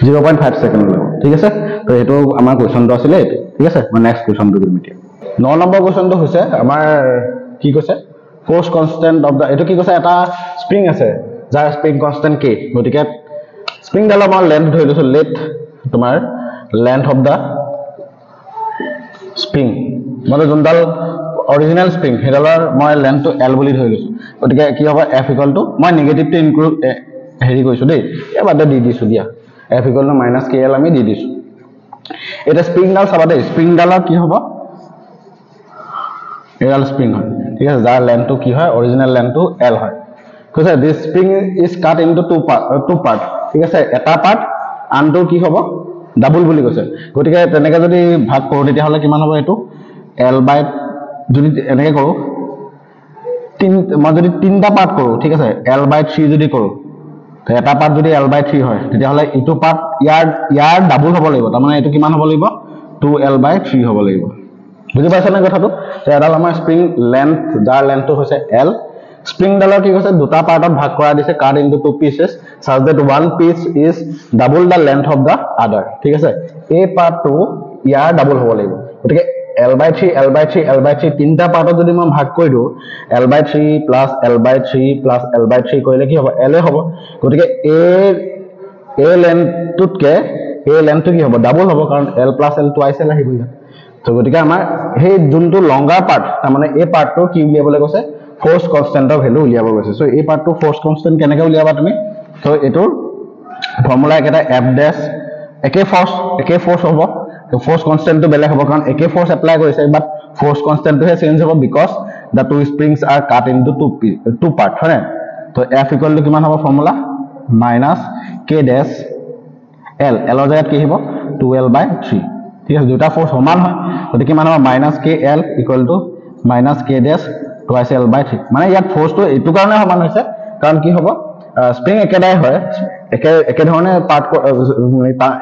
0.5 সেকেন্ড ওলাব ঠিক আছে তো এটো আমাৰ কোৱেশ্চনটো আছিল এটো ঠিক আছে মই নেক্সট কোৱেশ্চনটো কৰিম এতিয়া 9 নম্বৰ কোৱেশ্চনটো হৈছে আমাৰ কি কৈছে ফোৰ্স কনস্ট্যান্ট অফ দা এটো কি কৈছে এটা স্প্ৰিং আছে যাৰ স্প্ৰিং কনস্ট্যান্ট k গতিকে স্প্ৰিং ডালৰ মই লেন্থ ধৰি লৈছো লেট তোমাৰ লেন্থ অফ দা স্প্ৰিং মানে যোনডাল অৰিজিনাল স্প্ৰিং হেডালৰ মই লেন্থটো l বুলি ধৰি লৈছো গতিকে কি হ'ব f = মই নেগেটিভটো ইনক্লুড হেৰি কৰিছো দেই এবাৰ দি দিছো দিয়া f = -kl আমি দি দিছো এটা স্প্ৰিং ডাল চাবা দেই স্প্ৰিং ডালৰ কি হ'ব এডাল স্প্ৰিং হয় ঠিক আছে যাৰ লেন্থটো কি হয় অৰিজিনাল লেন্থটো l হয় কৈছে this spring is cut into two part ঠিক আছে এটা পাৰ্ট আনটো কি হ'ব ডাবল বুলি কৈছে গতিকে তেনেকৈ যদি ভাগ কৰো তেতিয়া হলে কিমান হ'ব এটো l বাই যদি এনেকৈ কৰো মই যদি তিনটা পাৰ্ট কৰো ঠিক আছে l বাই 3 যদি কৰো তো এটা পাৰ্ট যদি l বাই 3 হয় তেতিয়া হলে ইটো পাৰ্ট ইয়াৰ ডাবল হ'ব লাগিব তাৰ মানে এটো কিমান হ'ব লাগিব 2l বাই 3 হ'ব লাগিব বুজি পাইছা না কথাটো তো এডাল আমাৰ স্প্ৰিং লেন্থ যাৰ লেন্থটো হৈছে l স্প্ৰিং ডালৰ কি কৈছে দুটা পাৰ্টত ভাগ কৰা দিছে cut into two pieces such that one piece is double the length of the other ঠিক আছে এই পাৰ্টটো ইয়াৰ ডাবল হ'ব লাগিব গতিকে l by 3 l by 3 l by 3 তিনটা পাৰ্টত যদি মই ভাগ কৰি দিও l by 3 plus l by 3 plus l by 3 কৰিলে কি হ'ব l হ'ব গতিকে a লেন্থটোতকে a লেন্থটো কি হ'ব ডাবল হ'ব কাৰণ l plus l twice l আহিব ইয়াত তো গতিকে আমাৰ সেই যোনটো লংগাৰ পাৰ্ট তাৰ মানে এই পাৰ্টটো কি উলিয়াবলৈ কৈছে ফোৰ্স কনস্ট্যান্টৰ ভ্যালু উলিয়াব গৈছে সো এই পাৰ্টটো ফোৰ্স কনস্ট্যান্ট কেনেকৈ উলিয়াবা তুমি তো এটোৰ ফৰ্মুলা একেটা f ড্যাশ একে ফোৰ্স হ'ব তো ফোৰ্স কনস্ট্যান্টটো বেলেগ হ'ব কাৰণ একে ফোৰ্স এপ্লাই কৰিছে বাট ফোর্স কনস্ট্যান্টটো হে চেঞ্জ হ'ব because the two springs are cut into two part হয় তো F equal to কিমান হ'ব formula minus k dash l l ৰ জায়গাত কি হ'ব 2l/3 ঠিক আছে দুটা ফোর্স সমান হয় গতিকে কিমান হ'ব minus k l equal to minus k dash twice l/3 মানে ইয়াত ফোর্সটো এইটো কাৰণে সমান হৈছে কাৰণ কি হ'ব স্প্ৰিং একেটাই হয় একে ধৰণে পাৰ্ট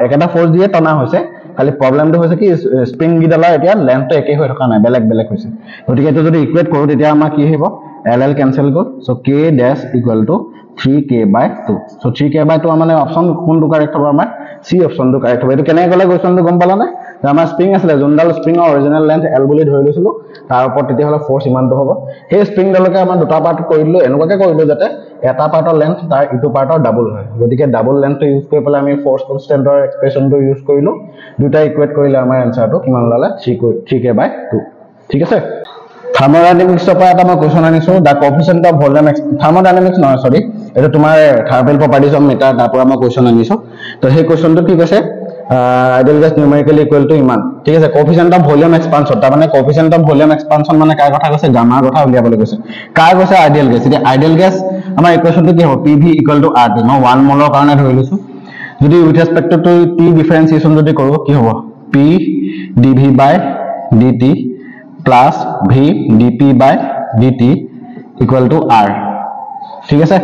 একেটা ফোৰ্স দিয়ে টনা হৈছে খালি প্ৰবলেমটো হৈছে কি স্প্ৰিং গিডালৰ এতিয়া লেন্থটো একে হৈ থকা নাই বেলেগ হৈছে গতিকে এটো যদি ইকুৱেট কৰো তেতিয়া আমাৰ কি হ'ব ll ক্যান্সেল গ'ল so k dash equal to 3k/2 so 3k/2 মানে অপচন কোনটো কাৰেক্ট হ'ব আমাৰ সি অপচনটো কাৰেক্ট হ'ব এটো কেনে গলে কোৱেশ্চনটো গম পালা না আমাৰ স্প্ৰিং আছিলে যোনডাল স্প্ৰিংৰ অৰিজিনাল লেন্থ l বুলি ধৰি লৈছিলো তাৰ ওপৰত তেতিয়া হলে ফোৰ্স ইমানটো হ'ব সেই স্প্ৰিং ডালকে আমাৰ দুটা পাৰ্ট কৰিলো এনেকুৱাকে কৰিলো যাতে এটা পাৰ্টৰ লেন্থ তাৰ ইটো পাৰ্টৰ ডাবল হয় গতিকে ডাবল লেন্থটো ইউজ কৰি পেলাই আমি ফোৰ্স কনস্ট্যান্টৰ এক্সপ্ৰেছনটো ইউজ কৰিলো দুটা ইকুৱেট কৰিলে আমাৰ আনসাৰটো কিমান ওলালে 3k/2 ঠিক আছে thermodynamics পৰা এটা মই কোৱেশ্চন আনিছো দা কোএফিচিয়েন্ট অফ ভলিউম thermodynamics নহয় সৰি এটা তোমাৰ থাৰ্মেল প্ৰপাৰ্টিজ অফ মেটাৰ তাৰ পৰা মই কোৱেশ্চন আনিছো তো সেই কোৱেশ্চনটো কি কৈছে ideal gas numerically equal to ইমান ঠিক আছে কোএফিচিয়েন্ট অফ ভলিউম এক্সপানশন তাৰ মানে কোএফিচিয়েন্ট অফ ভলিউম এক্সপানশন মানে কাৰ কথা কৈছে গামাৰ কথা উলিয়াবলৈ কৈছে কাৰ কৈছে আইডিয়াল গেছ এতিয়া আইডিয়াল গেছ আমাৰ ইকুৱেশনটো কি হ'ব PV = RT মই 1 মোলৰ কাৰণে ধৰি লৈছো যদি উইথ ৰেসপেক্ট টু T ডিফাৰেন্সিয়েশন যদি কৰো কি হ'ব P dV/dt plus V dP/dt equal to R ঠিক আছে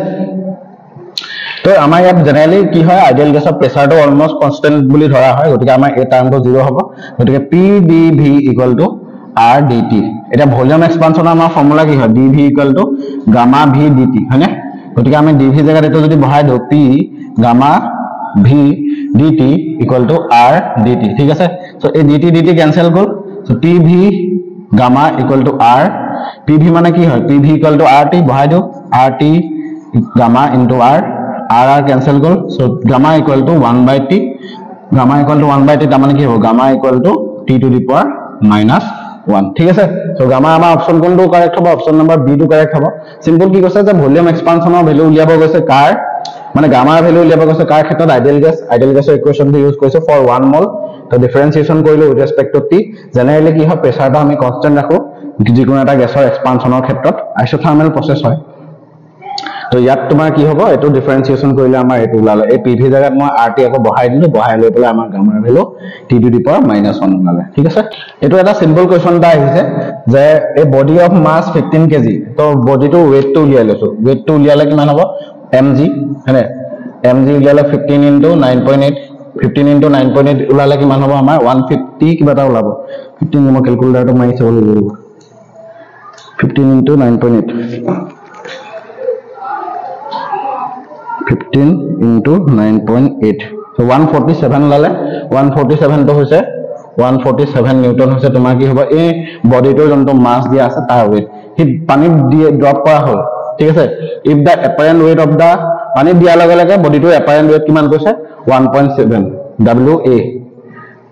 তো আমাৰ ইয়াত জেনাৰেলি কি হয় আইডিয়াল গেছৰ প্ৰেসাৰটো অলমোস্ট কনস্ট্যান্ট বুলি ধৰা হয় গতিকে আমাৰ এই টাৰ্মটো 0 হ'ব গতিকে P dV = R dt এটা ভলিউম এক্সপানশনৰ আমাৰ ফৰ্মুলা কি হয় dV = gamma V dt হয়নে গতিকে আমি dV জায়গাত এটো যদি বহাই দিও P gamma V dt = R dt ঠিক আছে সো এই dt ক্যান্সেল গ'ল so PV gamma = R PV মানে কি হয় PV = RT বহাই দিও RT gamma into R cancel গ'ল so gamma = 1/t gamma = 1/t তাৰ মানে কি হ'ব gamma = t to the power -1 ঠিক আছে সো gamma আমাৰ অপচন কোনটো কাৰেক্ট হ'ব অপচন নম্বৰ বি টো কাৰেক্ট হ'ব সিম্পল কি কৈছে যে ভলিউম এক্সপানশনৰ ভ্যালু উলিয়াব গৈছে কাৰ মানে গামাৰ ভ্যালু উলিয়াব গৈছে কাৰ ক্ষেত্ৰত আইডিয়াল গেছৰ ইকুৱেশনটো ইউজ কৰিছে ফৰ 1 মোল তো ডিফাৰেন্সিয়েশন কৰিলো with respect two T generally কি হয় প্ৰেসাৰটো আমি কনস্ট্যান্ট ৰাখো যিকোনো এটা গেছৰ এক্সপানশনৰ ক্ষেত্ৰত আইসোথাৰ্মেল প্ৰসেস হয় তো ইয়াত তোমাৰ কি হ'ব এটো ডিফাৰেন্সিয়েশন কৰিলে আমাৰ এটো ওলালে এই PV জায়গাত মই RT আকৌ বহাই দিলো বহাই লৈ পেলাই আমাৰ গামাৰ value t to the power -1 ওলালে ঠিক আছে এটো এটা সিম্পল কোৱেশ্চন এটা আহিছে যে এ বডি অফ মাস 15 kg তো বডিটো ওয়েটটো উলিয়াই লৈছো ওয়েটটো উলিয়ালে কিমান হ'ব mg হয়নে mg উলিয়ালে 15 * 9.8 15 * 9.8 ওলালে কিমান হ'ব আমাৰ 150 কিবা এটা ওলাব 15 মই ক্যালকুলেটৰটো মাৰি চাব লাগিব 15 * 9.8 15 * 9.8 so 147 ওলালে 147 তো হৈছে 147 নিউটন হৈছে তোমাৰ কি হ'ব এই বডিটোৰ যোনটো মাস দিয়া আছে তাৰ ওয়েট হি পানীত দিয়ে ড্ৰপ কৰা হ'ল ঠিক আছে if the apparent weight of the পানীত দিয়া লগে লগে বডিটোৰ এপাৰেন্ট ওয়েট কিমান কৈছে 1.7 WA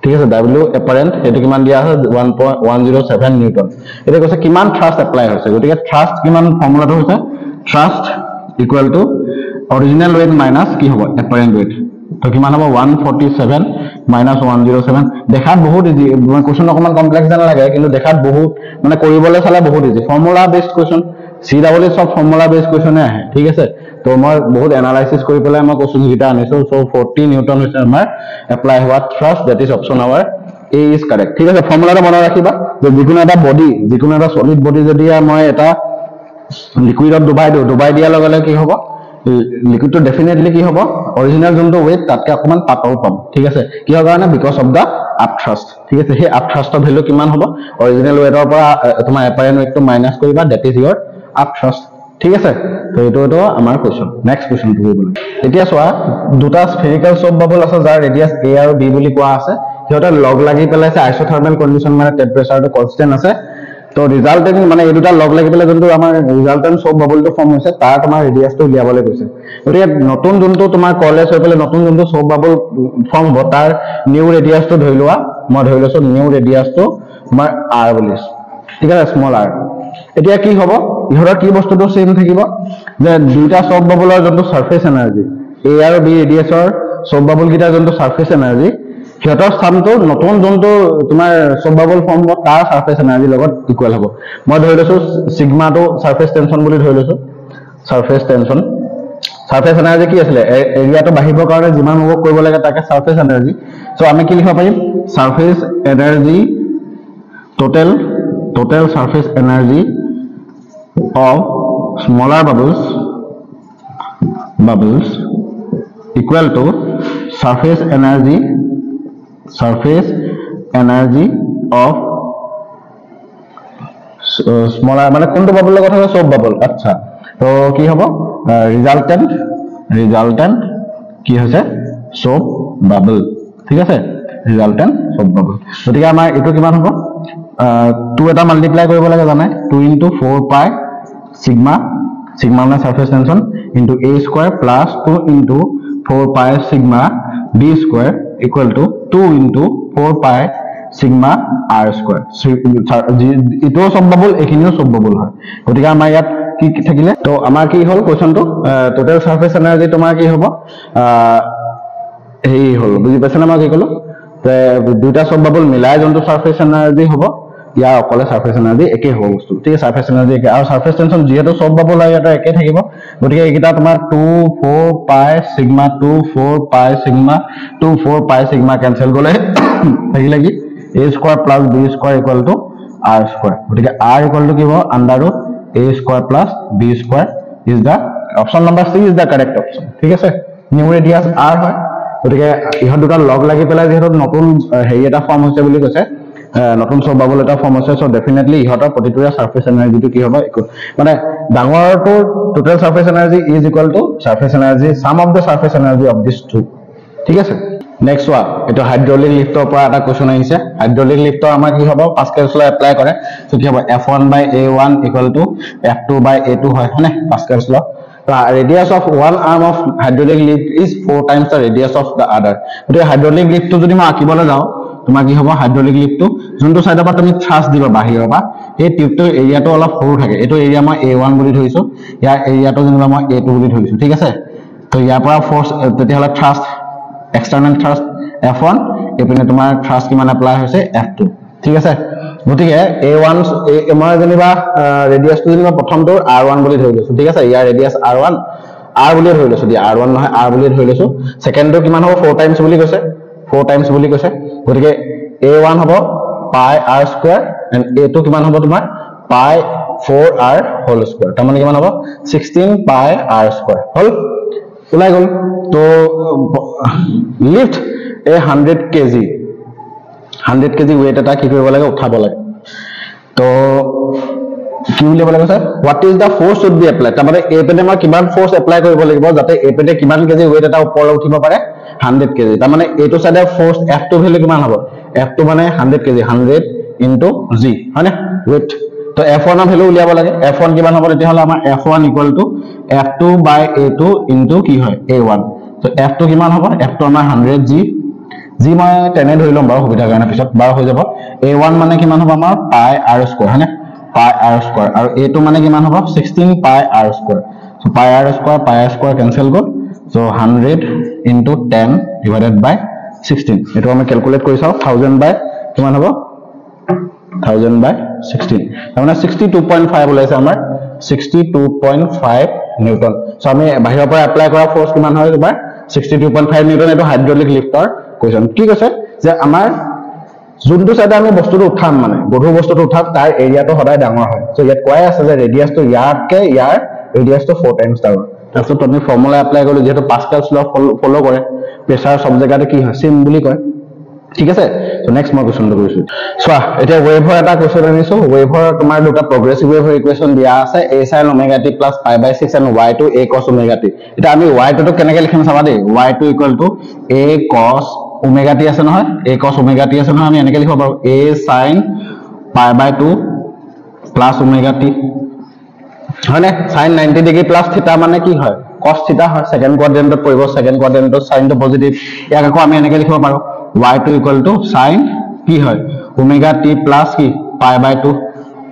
ঠিক আছে W এপাৰেন্ট এটো কিমান দিয়া আছে 1.107 নিউটন এটা কৈছে কিমান থ্ৰাষ্ট এপ্লাই হৈছে গতিকে থ্ৰাষ্ট কিমান ফৰ্মুলাটো হৈছে thrust equal to original weight minus কি হ'ব এপাৰেন্ট ওয়েট তো কিমান হ'ব 147 - 107 দেখাত বহুত ইজি মানে কোৱেশ্চন অকমান কমপ্লেক্স যেন লাগে কিন্তু দেখাত বহুত মানে কৰিবলৈ চালে বহুত easy formula based question CW সব ফৰ্মুলা বেসড কোৱেশ্চনে আহে ঠিক আছে তো মই বহুত এনালাইসিস কৰি পেলাই মই কোৱেশ্চন গিটা আনিছো সো 40 নিউটন হৈছে আমাৰ এপ্লাই হোৱা thrust that is option our A is correct ঠিক আছে ফৰ্মুলাটো মনত ৰাখিবা যে যিকোনো এটা বডি যিকোনো এটা সলিড বডি যদি মই এটা লিকুইডত ডুবাই দিয়া লগে লগে কি হ'ব লিকুইডটো ডেফিনেটলি কি হ'ব অৰিজিনাল যোনটো ওয়েট তাতকে অকমান পাতল পাম ঠিক আছে কিহৰ কাৰণে because of the up thrust ঠিক আছে সেই আপ থ্ৰাষ্টৰ ভ্যালু কিমান হ'ব অৰিজিনাল ওয়েটৰ পৰা তোমাৰ এপাৰেন্ট ওয়েটটো মাইনাস কৰিবা that is your up thrust ঠিক আছে তো এটো আমাৰ কোৱেশ্চন নেক্সট কোৱেশ্চনটো কৰিবলৈ এতিয়া চোৱা দুটা স্ফেৰিকেল সব বাবল আছে যাৰ ৰেডিয়াস a আৰু b বুলি কোৱা আছে সিহঁতে লগ লাগি পেলাইছে আইসোথাৰ্মেল কন্ডিশন মানে টেম্পাৰেচাৰটো কনস্ট্যান্ট আছে তো ৰিজাল্টেন্ট মানে এই দুটা লগ লাগি পেলাই যোনটো আমাৰ ৰিজাল্টেন্ট সব বাবলটো ফৰ্ম হৈছে তাৰ তোমাৰ ৰেডিয়াসটো উলিয়াবলৈ কৈছে গতিকে নতুন যোনটো তোমাৰ কলেজ হৈ পেলাই নতুন যোনটো সব বাবল ফৰ্ম হ'ব তাৰ নিউ ৰেডিয়াসটো ধৰি লোৱা মই ধৰি লৈছো নিউ ৰেডিয়াসটো তোমাৰ r বুলি ঠিক আছে স্মল r এতিয়া কি হ'ব ইহৰৰ কি বস্তুটো সেম থাকিব যে দুইটা সব বাবলৰ যোনটো সাৰফেস এনাৰ্জি a আৰু b ৰেডিয়াসৰ সব বাবল গিটা যোনটো সাৰফেস এনাৰ্জি সিহঁতৰ স্থানটো নতুন যোনটো তোমাৰ সব বাবল ফৰ্ম হ'ব তাৰ সাৰফেস এনাৰ্জি লগত ইকুয়াল হ'ব মই ধৰি লৈছো সিগমাটো সাৰফেস টেনশন বুলি ধৰি লৈছো সাৰফেস টেনশন সাৰফেস এনাৰ্জি কি আছিলে এৰিয়াটো বাঢ়িবৰ কাৰণে যিমান ৱৰ্ক কৰিব লাগে তাকে সাৰফেস এনাৰ্জি সো আমি কি লিখিব পাৰিম surface energy total surface energy of smaller bubbles equal to surface energy of smaller মানে কোনটো বাবলৰ কথা সব বাবল আচ্ছা তো কি হ'ব ৰিজাল্টেন্ট কি হৈছে সব বাবল ঠিক আছে ৰিজাল্টেন্ট সব বাবল গতিকে আমাৰ এটো কিমান হ'ব 2 এটা মাল্টিপ্লাই কৰিব লাগে জানে 2 * 4 পাই সিগমা মানে surface tension into a square plus 2 * 4 পাই sigma b square equal two 2 * 4 পাই সিগমা r স্কয়ার ইটো সব বাবল এখিনিও সব বাবল হয় গতিকে আমাৰ ইয়াত কি থাকিলে তো আমাৰ কি হল কোৱেশ্চনটো টোটাল সাৰফেস এনাৰ্জি তোমাৰ কি হ'ব এই হল বুজি পাইছানে মই কি কলো দুটা সব বাবল মিলাই যোনটো সারফেস এনার্জি হ'ব ইয়াৰ অকলে সাৰফেস এনাৰ্জি একে হ'ব বস্তু ঠিক আছে সাৰফেস এনাৰ্জি একে আৰু সারফেস টেনশন যেহেতু সব বাবল হয় এটা একে থাকিব গতিকে এইটা তোমাৰ 2 4 পাই সিগমা 2 4 পাই সিগমা 2 4 পাই সিগমা ক্যান্সেল গলে থাকিলে কি a square plus b square equal to r square গতিকে r ইকুয়াল টু কি হ'ব under root a square plus b square is the option number C is the correct option ঠিক আছে নিউ ৰেডিয়াস r হয় গতিকে ইহত দুটা লগ লাগি পেলাই যেহেতু নতুন হেই এটা ফর্ম হৈছে বুলি কৈছে নতুন সব বাবল এটা ফর্ম হৈছে সো ডেফিনেটলি ইহতৰ প্ৰতিটোৰে সাৰফেস এনাৰ্জিটো কি হ'ব মানে ডাঙৰটো total surface energy is equal to surface energy sum of the surface energy of this two ঠিক আছে নেক্সট ওয়া এটা হাইড্রোলিক লিফটৰ পৰা এটা কোৱেশ্চন আহিছে হাইড্ৰোলিক লিফটৰ আমাৰ কি হ'ব পাস্কেলছ ল এপ্লাই কৰে সো কি হ'ব F1/A1 = F2/A2 হয় হয়নে পাস্কেলছ ল radius of one arm of hydraulic lift is 4 times the radius of the other গতিকে হাইড্রোলিক লিফটটো যদি মই আঁকিবলৈ যাও তোমাক কি হ'ব হাইড্রোলিক লিফটটো যোনটো সাইডৰ পৰা তুমি থ্ৰাষ্ট দিবা বাহিৰৰ পৰা এই টিউবটো এৰিয়াটো অলপ সৰু থাকে এটো এৰিয়া মই A1 বুলি ধৰিছো ইয়াৰ এৰিয়াটো যেনিবা মই A2 বুলি ধৰিছো ঠিক আছে তো ইয়াৰ পৰা ফোৰ্স তেতিয়াহলে থ্ৰাষ্ট এক্সটাৰ্নাল থ্ৰাষ্ট F1 এপিনে তোমাৰ থ্ৰাষ্ট কিমান এপ্লাই হৈছে F2 ঠিক আছে গতিকে A1 মই যেনিবা ৰেডিয়াসটো যেনিবা প্ৰথমটো R1 বুলি ধৰি লৈছো ঠিক আছে ইয়াৰ ৰেডিয়াস R1 R বুলি ধৰি লৈছো দিয়া R1 নহয় R বুলি ধৰি লৈছো সেকেন্ডটো কিমান হ'ব 4 টাইমছ বুলি কৈছে 4 টাইমছ বুলি কৈছে গতিকে A1 হ'ব পাই r স্কয়ার এন্ড A2 কিমান হ'ব তোমাৰ পাই 4r হোল স্কয়াৰ তাৰ মানে কিমান হ'ব 16 পাই r স্কয়ার হল ওলাই গল তো লিফট এ 100 কেজি ওয়েট এটা কি কৰিব লাগে উঠাব লাগে তো কি উলিয়াব লাগে sir what is the force should be apply তাৰ মানে এপেনে মই কিমান ফোৰ্স এপ্লাই কৰিব লাগিব যাতে এপেনে কিমান কেজি ওয়েট এটা ওপৰলৈ উঠিব পাৰে 100 কেজি তাৰ মানে এটো সাইডে ফোর্স F2 ভ্যালু কিমান হ'ব F2 মানে 100 কেজি 100 ইনটু g হয়নে ওয়েট তো F1 এর ভ্যালু উলিয়াব লাগে F1 কিমান হ'ব তেতিয়া হলে আমাৰ F1 = F2/A2 ইনটু কি হয় A1 তো F2 কিমান হ'ব F2 আমাৰ 100 g মই টেনে ধৰি লম বাৰু সুবিধাৰ কাৰণে পিছত বাৰ হৈ যাব A1 মানে কিমান হ'ব আমাৰ পাই r স্কয়াৰ হয়নে পাই r স্কয়াৰ আৰু A2 মানে কিমান হ'ব 16 পাই r স্কয়ার সো পাই r square cancel goal so 100 into 10 divided by 16 এটো আমি ক্যালকুলেট কৰি চাও 1000 বাই কিমান হ'ব 1000 বাই 16 মানে 62.5 ওলাইছে আমাৰ 62.5 নিউটন সো আমি বাহিৰৰ পৰা এপ্লাই কৰা ফোৰ্স কিমান হয় তোমাৰ 62.5 নিউটন এটো হাইড্ৰোলিক লিফটৰ কোৱেশ্চন কি কৈছে যে আমাৰ যোনটো সাইডে আমি বস্তুটো উঠাম মানে গধুৰ বস্তুটো উঠাম তাৰ এৰিয়াটো সদায় ডাঙৰ হয় সো ইয়াত কোৱাই আছে যে ৰেডিয়াসটো ইয়াতকে ইয়াৰ ৰেডিয়াসটো 4 টাইমছ ডাঙৰ তাৰপিছত আমি ফৰ্মুলা এপ্লাই কৰিলো যেহেতু পাস্কেলছ ল ফলো কৰে প্ৰেসাৰ সব জায়গাতে কি হয় সেম বুলি কয় ঠিক আছে সো নেক্সট মই কোৱেশ্চনটো কৰিছো সোৱা এতিয়া ওয়েভৰ এটা কোৱেশ্চন আনিছো ওয়েভৰ তোমাৰ দুটা প্ৰগ্ৰেছিভ ওয়েভৰ ইকুৱেশ্যন দিয়া আছে a sin omega t plus pi by 6 and y2 a cos omega t এটা আমি y2 টো কেনেকৈ লিখিম চাবা দেই y2 = a cos omega t আছে নহয় a cos omega t আছে নহয় আমি এনেকৈ লিখিব পাৰো a sin pi by 2 plus omega t হয়নে sin 90 ডিগ্ৰী প্লাস থিটা মানে কি হয় cos থিটা হয় সেকেন্ড কোয়াড্ৰেন্টত পৰিব সেকেন্ড কোয়াড্ৰেন্টত sin টো পজিটিভ ইয়াক আকৌ আমি এনেকৈ লিখিব পাৰো y2 = sin কি হয় omega t plus কি pi by 2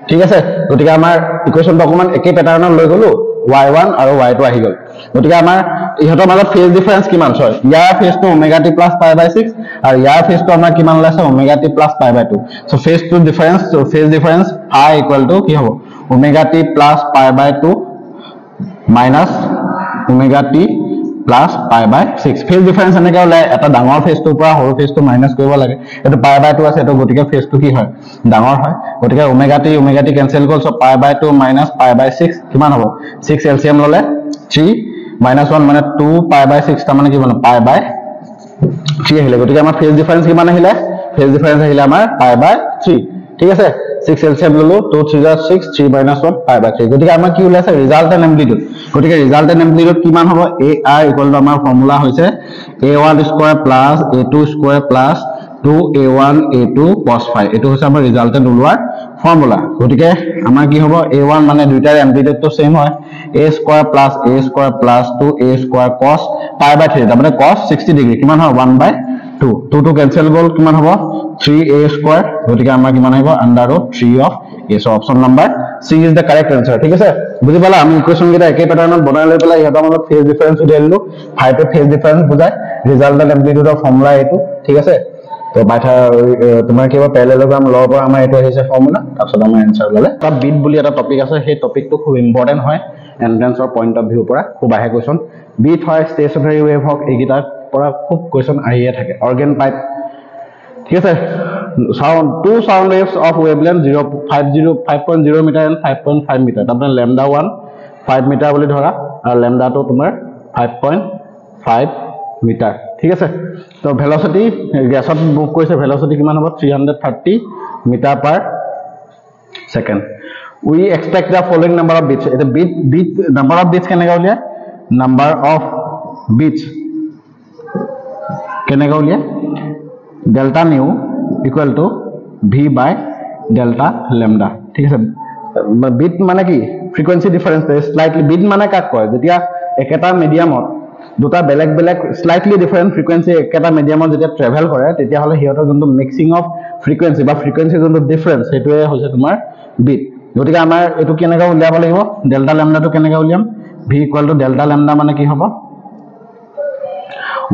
ঠিক আছে গতিকে আমাৰ ইকুৱেশ্যনটো অকমান একে প্যাটাৰ্ণত লৈ গলো y1 আৰু y2 আহি গল গতিকে আমাৰ ইহঁতৰ মাজত ফেজ ডিফাৰেন্স কিমান হয় ইয়াৰ ফেজটো omega T plus pi by 6 আৰু ইয়াৰ ফেজটো আমাৰ কিমান ওলাইছে omega T plus pi by 2 so phase difference phi equal to কি হ'ব omega T plus pi by 2 minus omega T plus pi by 6 phase difference এনেকৈ ওলাই এটা ডাঙৰ ফেজটোৰ পৰা সৰু ফেজটো মাইনাছ কৰিব লাগে এটো পাই বাই 2 আছে এটো গতিকে ফেজটো কি হয় ডাঙৰ হয় গতিকে ওমেগা টি কেনসেল গ'ল সো পাই বাই 2 মাইনাছ পাই বাই 6 কিমান হ'ব 6 এলচিএম ললে 3 minus 1 মানে 2 pi by 6 টা মানে কি মানে pi by 3 আহিলে গতিকে আমাৰ ফেজ ডিফাৰেন্স কিমান আহিলে ফেজ ডিফাৰেন্স আহিলে আমাৰ pi by 3 ঠিক আছে 6 এলচিএম ললো 2 3 6 3 minus 1 pi by 3 গতিকে আমাৰ কি ওলাইছে ৰিজাল্টেন্ট এম্প্লিটিউড গতিকে ৰিজাল্টেন্ট এম্প্লিটিউড কিমান হ'ব ar ইকুৱেল টু আমাৰ ফৰ্মুলা হৈছে a1 square plus a2 square plus 2a1 a2 cos phi এটো হৈছে আমাৰ ৰিজাল্টেন্ট ওলোৱাৰ ফৰ্মুলা গতিকে আমাৰ কি হ'ব a1 মানে দুইটাৰ এম্প্লিটিউড তো সেম হয় a square plus 2a square cos pi by 3 তাৰ মানে cos 60 ডিগ্ৰী কিমান হয় 1 by 2 2 to cancel গ'ল কিমান হ'ব 3a স্কয়াৰ গতিকে আমাৰ কিমান আহিব under root 3 of a so option number C is the correct answer ঠিক আছে বুজি পালা আমি ইকুৱেচন কেইটা একে প্যাটাৰ্ণত বনাই লৈ পেলাই ইহঁতৰ মাজত ফেজ ডিফাৰেন্স উলিয়াইলো ফাইটো ফেজ ডিফাৰেন্স বুজায় ৰিজাল্টেন্ট এম্প্লিটিউডৰ ফৰ্মুলা এটো ঠিক আছে তো বাইথা তোমাৰ কিবা প্যাৰালেলোগ্ৰাম লৰ পৰা আমাৰ এটো আহিছে ফৰ্মুলা তাৰপিছত আমাৰ আনসাৰ ললে তা বিট বুলি এটা টপিক আছে সেই টপিকটো খুব ইম্পৰ্টেন্ট হয় এন্ট্ৰেন্সৰ পইণ্ট অফ ভিউ পৰা খুব আহে কোৱেচন বিট হয় ষ্টেচনাৰী ৱেভ হক এইগিটাৰ পৰা খুব কোৱেচন আহিয়ে থাকে অৰ্গেন পাইপ ঠিক আছে two sound waves of wavelength 5.0 meter and 5.5 meter তাৰমানে lambda 1 5 meter বুলি ধৰা আৰু lambda 2 তোমাৰ 5.5 meter ঠিক আছে তো ভেলোসিটি গ্যাসত বুক কৰিছে ভেলোসিটি কিমান হ'ব 330 meter per second we expect the following number of beats এটা beat number of beats কেনেকৈ উলিয়ায় number of beats কেনেকৈ উলিয়ায় delta nu equal to v by delta lambda ঠিক আছে বিট মানে কি ফ্ৰিকোয়েন্সি ডিফাৰেন্স স্লাইটলি বিট মানে কাক কয় যেতিয়া একেটা মিডিয়ামত দুটা বেলেগ বেলেগ স্লাইটলি ডিফাৰেন্ট ফ্ৰিকোয়েন্সি একেটা মিডিয়ামত যেতিয়া ট্ৰেভেল কৰে তেতিয়া হলে হিয়তৰ যোনটো মিক্সিং অফ ফ্ৰিকোয়েন্সি বা ফ্ৰিকোয়েন্সি যোনটো ডিফাৰেন্স হেতুৱে হৈছে তোমাৰ বিট গতিকে আমাৰ এটো কেনেকৈ উলিয়াব লাগিব ডেল্টা ল্যামডা টো কেনেকৈ উলিয়াম v equal to delta lambda মানে কি হ'ব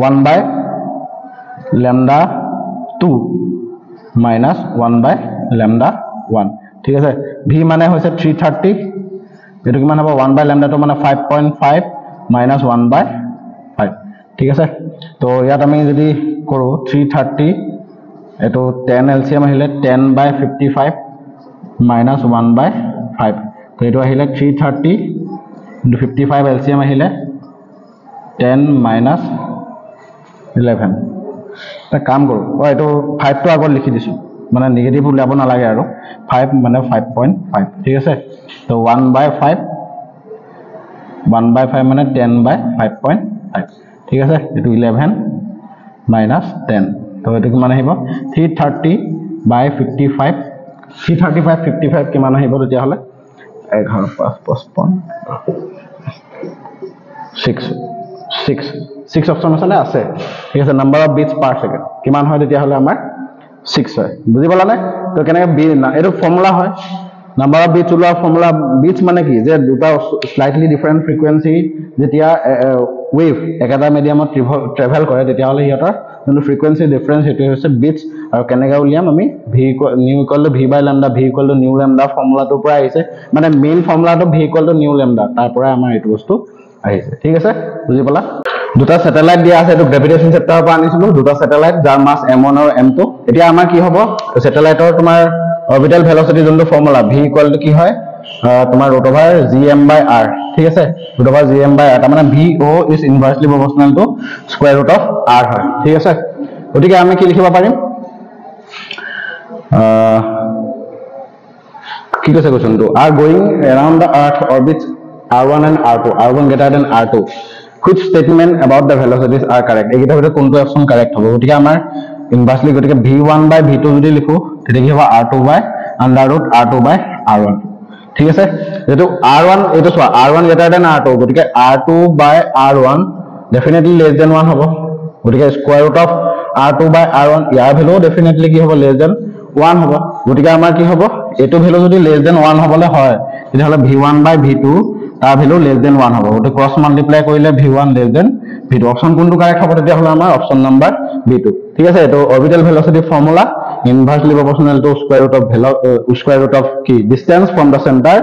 1 by lambda 2 minus 1 by lambda 1 ঠিক আছে v মানে হৈছে 330 এটো কিমান হ'ব 1 by lambda 2 মানে 5.5 minus 1 by 5 ঠিক আছে তো ইয়াত আমি যদি কৰো 330 এটো 10 LCM আহিলে 10 by 55 minus 1 by 5 তো এটো আহিলে 330 into 55 LCM আহিলে 10 minus 11 তা কাম কৰো ও এটো 5 টো আগত লিখি দিছো মানে নেগেটিভ উলাব না লাগে আৰু 5 মানে 5.5 ঠিক আছে তো 1 by 5 মানে 10 by 5.5 ঠিক আছে এটো 11 minus 10 তো এটো কিমান আহিব 330 by 55 335 কিমান আহিব তেতিয়া হলে 11 5 55 6 অপশন আছে ঠিক আছে number of bits per second কিমান হয় তেতিয়া হলে আমাৰ 6 হয় বুজি পালা না তো কেনেকৈ বি এটো ফৰ্মুলা হয় নাম্বাৰ অফ বিটস ওলোৱা ফৰ্মুলা বিটস মানে কি যে দুটা স্লাইটলি ডিফাৰেন্ট ফ্ৰিকোয়েন্সি যেতিয়া ওয়েভ একেটা মিডিয়ামত ট্ৰেভেল কৰে তেতিয়া হলে ইহঁতৰ যোনটো ফ্ৰিকোয়েন্সি ডিফাৰেন্স হেতু হৈছে বিটস আৰু কেনেকৈ উলিয়াম আমি v nu equal to v by lambda v equal to nu lambda ফৰ্মুলাটোৰ পৰা আহিছে মানে মেইন ফৰ্মুলাটো v equal to nu lambda তাৰ পৰা আমাৰ এইটো বস্তু আহিছে ঠিক আছে বুজি পালা দুটা স্যাটেলাইট দিয়া আছে এটো গ্ৰেভিটেশন চেপ্টাৰৰ পৰা আনিছিলো দুটা স্যাটেলাইট যাৰ মাস m1 আৰু m2 এতিয়া আমাৰ কি হ'ব স্যাটেলাইটৰ তোমাৰ অৰবিটাল ভেলোসিটি যোনটো ফৰ্মুলা v ইকুৱেল টু কি হয় তোমাৰ √ gm by r ঠিক আছে √ gm by r তাৰ মানে vo is inversely proportional to square root of r হয় ঠিক আছে গতিকে আমি কি লিখিব পাৰিম কি কৈছে কোৱেচনটো are going around the earth orbits r1 and r2 r1 greater than r2 which statement about the velocities are correct এইটা ভিতৰত কোনটো অপচন কাৰেক্ট হ'ব গতিকে আমাৰ ইনভার্সলি গতিকে v1 by v2 যদি লিখো তেতিয়া কি হ'ব r2 by under root r2 by r1 ঠিক আছে যেটো r1 এটো সোয়া r1 greater than r2 গতিকে r2 by r1 definitely less than 1 হ'ব গতিকে square root of r2 by r1 year value definitely কি হ'ব less than 1 হ'ব গতিকে আমাৰ কি হ'ব এটো ভ্যালু যদি less than 1 হ'বলে হয় তেতিয়া হলে v1 by v2 তাৰ ভ্যালু লেস দেন 1 হ'ব ওটো ক্ৰস মাল্টিপ্লাই কৰিলে v1 less than v2 option কোনটো কাৰেক্ট হ'ব তেতিয়া হলে আমাৰ অপশন নাম্বার b2 ঠিক আছে এটো orbital velocity formula inversely proportional to square root of কি ডিসটেন্স ফ্রম দা সেন্টার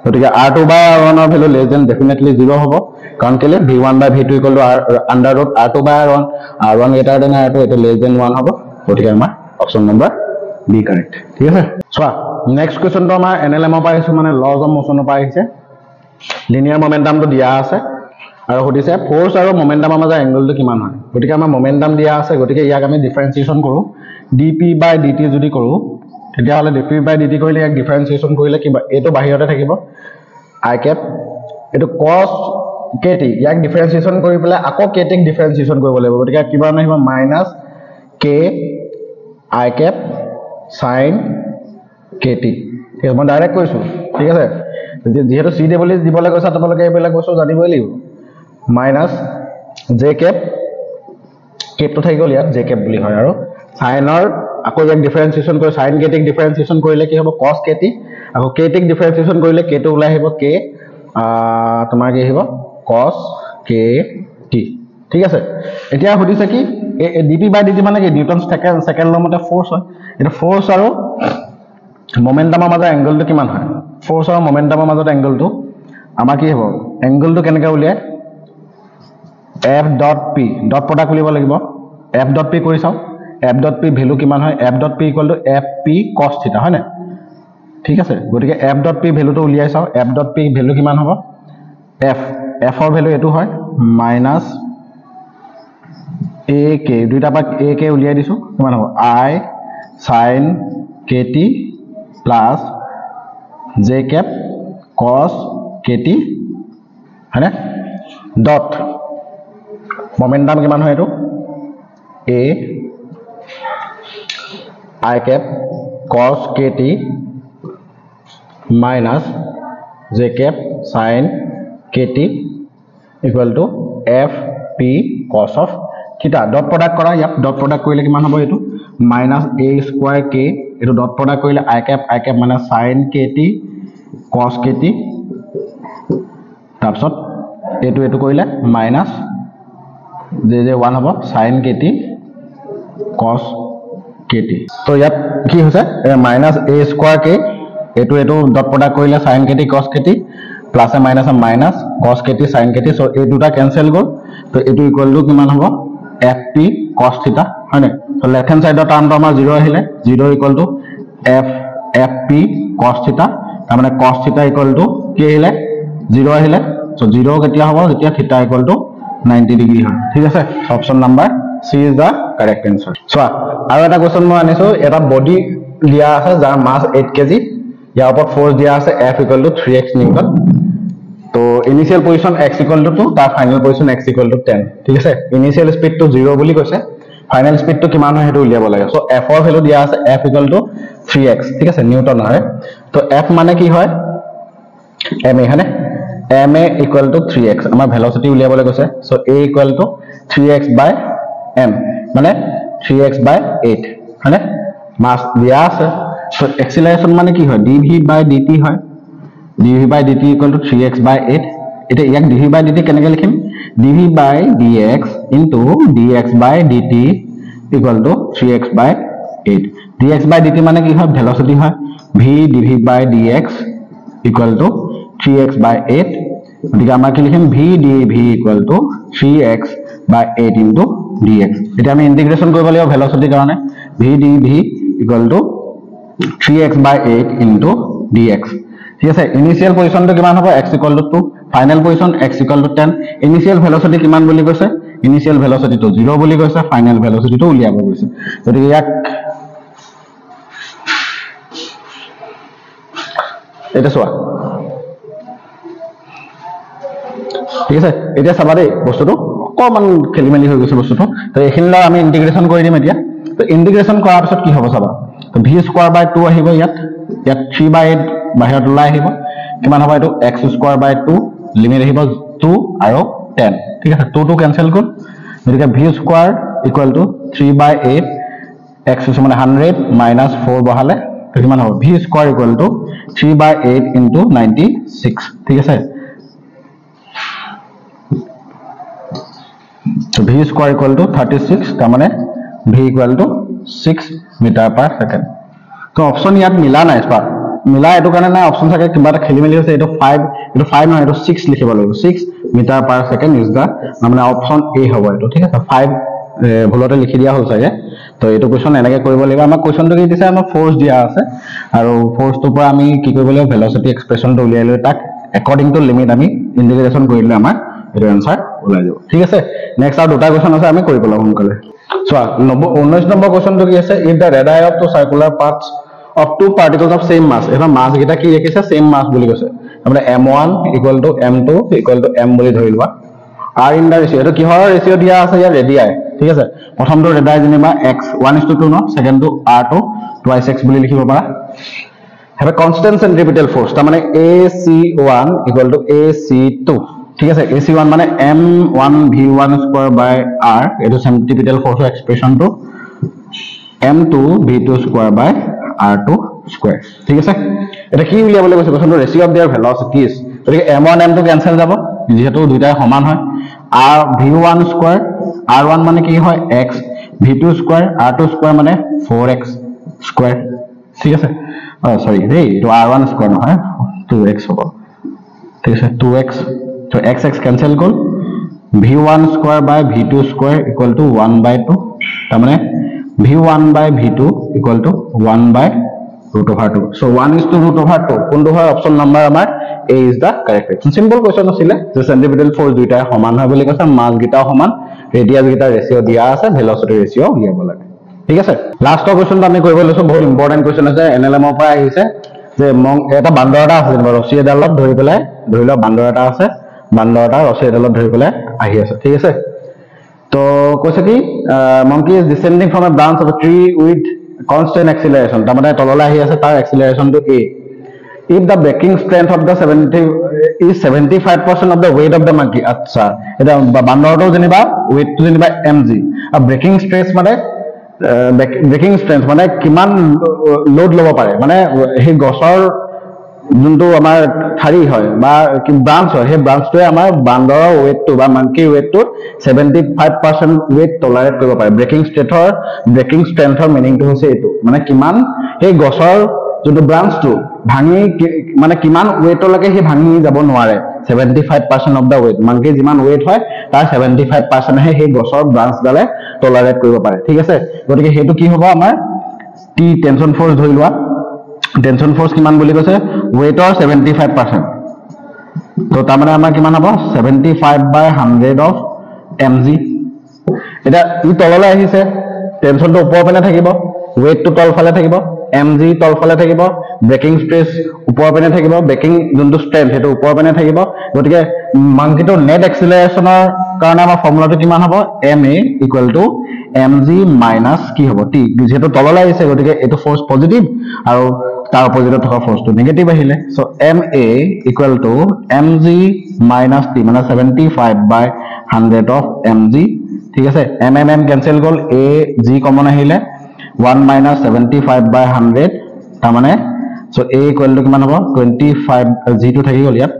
গতিকে r2 by r1 ৰ ভ্যালু লেস দেন ডেফিনেটলি 0 হ'ব কাৰণ কেলে v1 by v2 equal to under root r2 by r1 r1 greater than r2 এটো লেস দেন 1 হ'ব গতিকে আমাৰ অপশন নাম্বাৰ বি কাৰেক্ট ঠিক আছে চোৱা নেক্সট কোৱেশ্চনটো আমাৰ এনএলএম ৰ পাইছো মানে লজ অফ মোশনৰ পাইছে লিনিয়াৰ মোমেন্টামটো দিয়া আছে আৰু হদিছে ফোৰ্স আৰু মোমেন্টামৰ মাজৰ এংগলটো কিমান হয় গতিকে আমাৰ মোমেন্টাম দিয়া আছে গতিকে ইয়াক আমি ডিফাৰেন্সিয়েচন কৰো dp by dt যদি কৰো তেতিয়া হলে dp by dt কৰিলে ইয়াক ডিফাৰেন্সিয়েচন কৰিলে কিবা এটো বাহিৰতে থাকিব i cap এটো cos kt ইয়াক ডিফাৰেন্সিয়েচন কৰি পেলাই আকৌ kt ক ডিফাৰেন্সিয়েচন কৰিব লাগিব গতিকে কিবা নাহিব minus k i cap sin kt ঠিক মই ডাইৰেক্ট কৈছো ঠিক আছে যেহেতু c ডবল ইজ দিবলে কৈছা তোমালোকে এইবিলাক বস্তু জানিবই লাগিব মাইনাস j cap cap তো থাকি গল ইয়াত j cap বুলি হয় আৰু সাইনৰ আকৌ এক ডিফাৰেন্সিয়েচন কৰি sin kt ক ডিফাৰেন্সিয়েচন কৰিলে কি হ'ব cos kt আকৌ kt ক ডিফাৰেন্সিয়েচন কৰিলে k তো ওলাই আহিব k তোমাৰ কি আহিব cos kt ঠিক আছে এতিয়া হদিছে কি dp by dt মানে কি নিউটন সেকেন্ড ল মতে ফোর্স হয় এটা ফোর্স আৰু মোমেন্টামৰ মাজৰ এংগলটো কিমান হয় ফোৰ্স আৰু মোমেন্টামৰ মাজৰ এংগলটো আমাৰ কি হ'ব এংগলটো কেনেকৈ উলিয়াই f dot p dot product উলিয়াব লাগিব f dot p কৰি চাও f dot p ভ্যালু কিমান হয় f dot p equal to fp cos থিটা হয় না ঠিক আছে গতিকে f dot p ভ্যালুটো উলিয়াই চাও f dot p ভ্যালু কিমান হ'ব f ৰ ভ্যালু এটো হয় মাইনাস ak দুইটা পা ak উলিয়াই দিছো কিমান হ'ব i sin kt plus j cap cos kt হয়নে ডট মোমেন্টাম কিমান হয় এটো a i cap cos kt minus j cap sin kt equal to f p cos of theta dot product কৰা ইয়াত dot product কৰিলে কিমান হ'ব এটো minus a square k এটো dot product কৰিলে i cap মানে sin kt cos kt তাৰপিছত এটো কৰিলে minus j 1 হ'ব sin kt cos kt তো ইয়াত কি হৈছে minus a square k এটো ডট প্ৰডাক্ট কৰিলে sin kt cos kt plus A minus cos kt sin kt so এই দুটা ক্যান্সেল গল তো এটো ইকুয়াল টু কিমান হ'ব fp cos θ হয়নে তো লেফট হ্যান্ড সাইডৰ টাৰ্মটো আমাৰ 0 আহিলে 0 ইকুয়াল টু fp cos θ তাৰ মানে cos θ ইকুয়াল টু কি আহিলে 0 আহিলে সো 0 কেতিয়া হ'ব যেতিয়া θ ইকুয়াল টু 90 ডিগ্ৰী হয় ঠিক আছে option number C is the correct answer so আৰু এটা কোৱেশ্চন মই আনিছো এটা বডি দিয়া আছে যাৰ মাস 8 কেজি ইয়াৰ ওপৰত ফোর্স দিয়া আছে F equal to 3x newton তো initial position x equal to 2 তাৰ final position x equal to 10 ঠিক আছে ইনিশিয়াল স্পিড তো 0 বুলি কৈছে ফাইনাল স্পিড তো কিমান হয় হেতু উলিয়াব লাগে সো F ৰ ভ্যালু দিয়া আছে F equal to 3x ঠিক আছে নিউটন হয় তো F মানে কি হয় ma হয়নে ma equal to 3x আমাৰ ভেলোসিটি উলিয়াবলৈ কৈছে so a equal to 3x by m মানে 3x by 8 হয়নে মাস দিয়া আছে সো এক্সিলারেশন মানে কি হয় dv by dt হয় dv by dt equal to 3x by 8 এটা ইয়াক dv by dt কেনেকৈ লিখিম dv by dx into dx by dt equal to 3x by 8 dx by dt মানে কি হয় ভেলোসিটি হয় v dv by dx equal to 3x by 8 গতিকে আমাৰ কি লিখিম v dv equal to 3x by 8 into dx এটা আমি ইন্টিগ্রেশন কৰিব লাগিব ভেলোসিটিৰ কাৰণে v dv equal to 3x by 8 into dx ঠিক আছে ইনিশিয়াল পজিশনটো কিমান হ'ব x equal to 2 final position x equal to 10 initial velocity কিমান বুলি কৈছে ইনিশিয়াল ভেলোসিটি তো 0 বুলি কৈছে ফাইনাল ভেলোসিটি তো উলিয়াব কৈছে গতিকে ইয়াক এটা চোৱা ঠিক আছে এটা চাবা দেই বস্তুটো অকমান খেলিমেলি হৈ গৈছে বস্তুটো তো এখিনলা আমি ইন্টিগ্রেশন কৰি দিম এতিয়া তো ইন্টিগ্ৰেশন কৰাৰ পিছত কি হ'ব চাবা তো v স্কয়াৰ বাই 2 আহিব ইয়াত 3 বাই 8 বাহিৰত ওলাই আহিব কিমান হ'ব এটো x স্কয়াৰ বাই 2 লিমিট আহিব 2 আৰু 10 ঠিক আছে 2 ক্যান্সেল কর গতিকে v square equal to 3 by 8 x মানে 100 মাইনাস 4 বহালে কিমান হ'ব v square equal to 3 by 8 into 96 ঠিক আছে So v square equal to 36 তাৰ মানে v equal to 6 metre per second তো অপশন ইয়াত মিলা নাই স্পাৰ মিলা এটো কাৰণে না অপশন থাকে কিবা এটা খেলি মেলি হৈছে এটো 5 নহয় এটো 6 লিখিব লাগিব 6 metre per second is the মানে অপশন এ হ'ব এটো ঠিক আছে 5 ভুলতে লিখি দিয়া হ'ল চাগে তো এটো কোৱেশ্চন এনেকৈ কৰিব লাগিব আমাৰ কোৱেশ্চনটো কি দিছে আমাৰ ফোৰ্স দিয়া আছে আৰু ফোৰ্সটোৰ পৰা আমি কি কৰিব লাগিব ভেলোসিটি এক্সপ্ৰেছনটো উলিয়াই লৈ তাক according to limit আমি ইন্টিগ্ৰেশন কৰিলে আমাৰ এটো আনসাৰ ওলাই যাব ঠিক আছে নেক্সট আৰু দুটা কোৱেশ্চন আছে আমি কৰিব পেলাম সোনকালে সো 19 নম্বৰ কোৱেশ্চনটো কি আছে if the radii of two circular paths of two particles of same mass এটা মাস গিটা কি দেখিছে সেম মাস বুলি কৈছে মানে m1 equal to m2 equal to m বুলি ধৰি লোৱা r in the ratio এটো কিহৰ ৰেশিও দিয়া আছে ইয়াৰ ৰেডিয়াই ঠিক আছে প্ৰথমটো ৰেডিয়াই যেনিবা x 1:2 ন সেকেন্ডটো r2 twice x বুলি লিখিব পাৰা have a constant centripetal force তাৰ মানে ac1 equal to ac2 ঠিক আছে ac1 মানে m1 v1 square by r এটো centripetal force expression to m2 v2 square by r2 square ঠিক আছে এটা কি উলিয়াবলৈ কৈছে কোৱেশ্চনটো ৰেশিও অফ देयर ভেলোসিটিজ গতিকে m1 m2 ক্যান্সেল যাব যেহেতু দুইটা সমান হয় r v1 square r1 মানে কি হয় x v2 square r2 square মানে 4x square ঠিক আছে সরি দেই তো r1 square নহয় 2x হ'ব ঠিক আছে 2x so x cancel call v1 square by v2 square equal to 1/2 তাৰ মানে v1 by v2 equal to 1/√2 so 1:√2 কোনটো হয় অপশন নাম্বার আমাৰ a is the correct option simple question আছিল যে centripetal force দুইটা সমান হয় বুলি কৈছে মাস গিটা সমান ৰেডিয়াস গিটা ৰেশিও দিয়া আছে ভেলোসিটি ৰেশিও উলিয়াব লাগে ঠিক আছে লাস্টৰ কোৱেশ্চনটো আমি কৰিব লৈছো বহুত ইম্পৰ্টেন্ট কোৱেশ্চন আছে NLM ৰ পৰা আহিছে যে এটা বান্দৰ এটা আছে যেনিবা ৰছী এডালত ধৰি পেলাই ধৰি লও বান্দৰ এটা আছে বান্দৰটা ৰছী এডালত ধৰি পেলাই আহি আছে ঠিক আছে তো কৈছে কি monkey is descending from a branch of a tree with constant acceleration তাৰ মানে তললৈ আহি আছে তাৰ acceleration to a if the braking strength of the 70 is 75% of the weight of the monkey আচ্ছা এটা বান্দৰটো যেনিবা weight টো যেনিবা mg আৰু braking stress মানে braking strength মানে কিমান লোড লব পাৰে মানে হে গছৰ যোনটো আমাৰ ঠাৰি হয় বা কি ব্ৰাঞ্চ হয় হে ব্ৰাঞ্চটোৱে আমাৰ বান্দৰৰ weight টো বা monkey weight টো 75% weight টলাৰেট কৰিব পাৰে braking strengthৰ মিনিং টো হৈছে এটো মানে কিমান হে গছৰ যোনটো ব্ৰাঞ্চ টো ভাঙি মানে কিমান weight লৈকে হে ভাঙি যাব নোৱাৰে 75% of the weight monkey যিমান weight হয় তাৰ 75% হে হে গছৰ ব্ৰাঞ্চ ডালে টলাৰেট কৰিব পাৰে ঠিক আছে গতিকে হেতু কি হ'ব আমাৰ t টেনশন ফোৰ্স ধৰি লোৱা টেনশন ফোৰ্স কিমান বুলি কৈছে weight or 75% তো তাৰ মানে আমাৰ কিমান হ'ব 75/100 of mg এটা ই তললৈ আহিছে টেনশনটো ওপৰ পিনে থাকিব weight টো তলফালে থাকিব mg তলফালে থাকিব ব্ৰেকিং স্ট্ৰেছ ওপৰ পিনে থাকিব ব্ৰেকিং যোনটো ষ্ট্ৰেন্থ হেতু ওপৰ পিনে থাকিব গতিকে মাংকিটো নেট এক্সিলাৰেশনৰ কাৰণে আমাৰ ফৰ্মুলাটো কিমান হ'ব ma = mg - কি হ'ব t যেহেতু তললৈ আহিছে গতিকে এটো ফোর্স পজিটিভ আৰু তাৰ অপজিটত থকা ফোর্সটো নেগেটিভ আহিলে সো ma = mg - t মানে 75/100 of mg ঠিক আছে mm ক্যান্সেল গল a g কমন আহিলে 1 - 75/100 তাৰ মানে সো a = কিমান হ'ব 25 g টো থাকি গল ইয়াত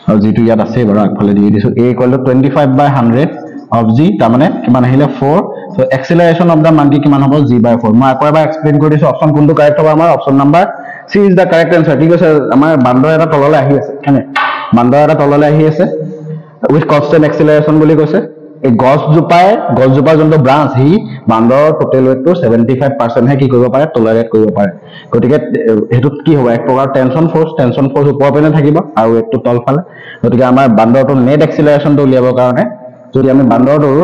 আৰু g টো ইয়াত আছে বাৰু আগফালে দি দিছো a = 25/100 of g তাৰ মানে কিমান আহিলে 4 so acceleration of the monkey কিমান হ'ব g/4 মই আকৌ এবাৰ এক্সপ্লেইন কৰি দিছো অপচন কোনটো কাৰেক্ট হ'ব আমাৰ option number c is the correct answer ঠিক আছে আমাৰ বান্দৰ এটা তললৈ আহি আছে কেনে বান্দৰ এটা তললৈ আহি আছে with constant acceleration বুলি কৈছে এই গছজোপাৰ যোনটো ব্ৰাঞ্চ হি বান্দৰৰ টোটাল weight টো 75% হে কি কৰিব পাৰে টলাৰেট কৰিব পাৰে গতিকে হেতুত কি হ'ব এক প্ৰকাৰ টেনশন ফোৰ্স ওপৰ পিনে থাকিব আৰু weight টো তলফালে গতিকে আমাৰ বান্দৰটো নেট এক্সিলাৰেশনটো উলিয়াবৰ কাৰণে যদি আমি বান্দৰটোৰ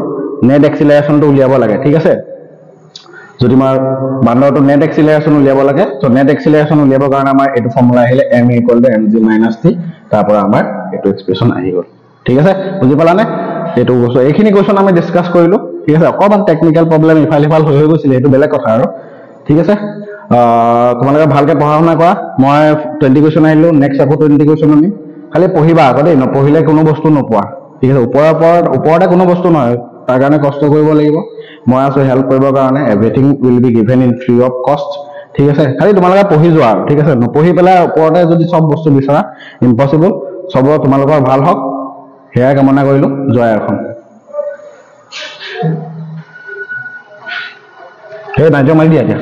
নেট এক্সিলাৰেশনটো উলিয়াব লাগে ঠিক আছে যদি আমাৰ বান্দৰটো নেট এক্সিলাৰেশন উলিয়াব লাগে সো নেট এক্সিলাৰেশন উলিয়াবৰ কাৰণে আমাৰ এটো ফৰ্মুলা আহিলে m = mg - t তাৰ পৰা আমাৰ এটো এক্সপ্ৰেছন আহি গল ঠিক আছে বুজি পালানে এটো কৈছো এইখিনি কোৱেশ্চন আমি ডিসকাস কৰিলো ঠিক আছে অকমান টেকনিক্যাল প্ৰবলেম ইফাল হৈ গৈছিল এটো বেলেগ কথা আৰু ঠিক আছে তোমালোকে ভালকে পঢ়া শুনা কৰা মই 20 কোৱেশ্চন আহিলো নেক্সট আকৌ 20 কোৱেশ্চন আমি খালি পঢ়িবা আগতে নপঢ়িলে কোনো বস্তু নপোৱা ঠিক আছে ওপৰতে কোনো বস্তু নহয় তাৰ কাৰণে কষ্ট কৰিব লাগিব মই আছো হেল্প কৰিবৰ কাৰণে everything will be given in free of কষ্ট ঠিক আছে খালি তোমালোকে পঢ়ি যোৱা ঠিক আছে নপঢ়ি পেলাই ওপৰতে যদি সব বস্তু বিচাৰা ইম্পসিবল সব তোমালোকৰ ভাল হওক হেয়া কামনা কৰিলো জয় অসম সেই নাইজৰ মাৰি দিয়া এতিয়া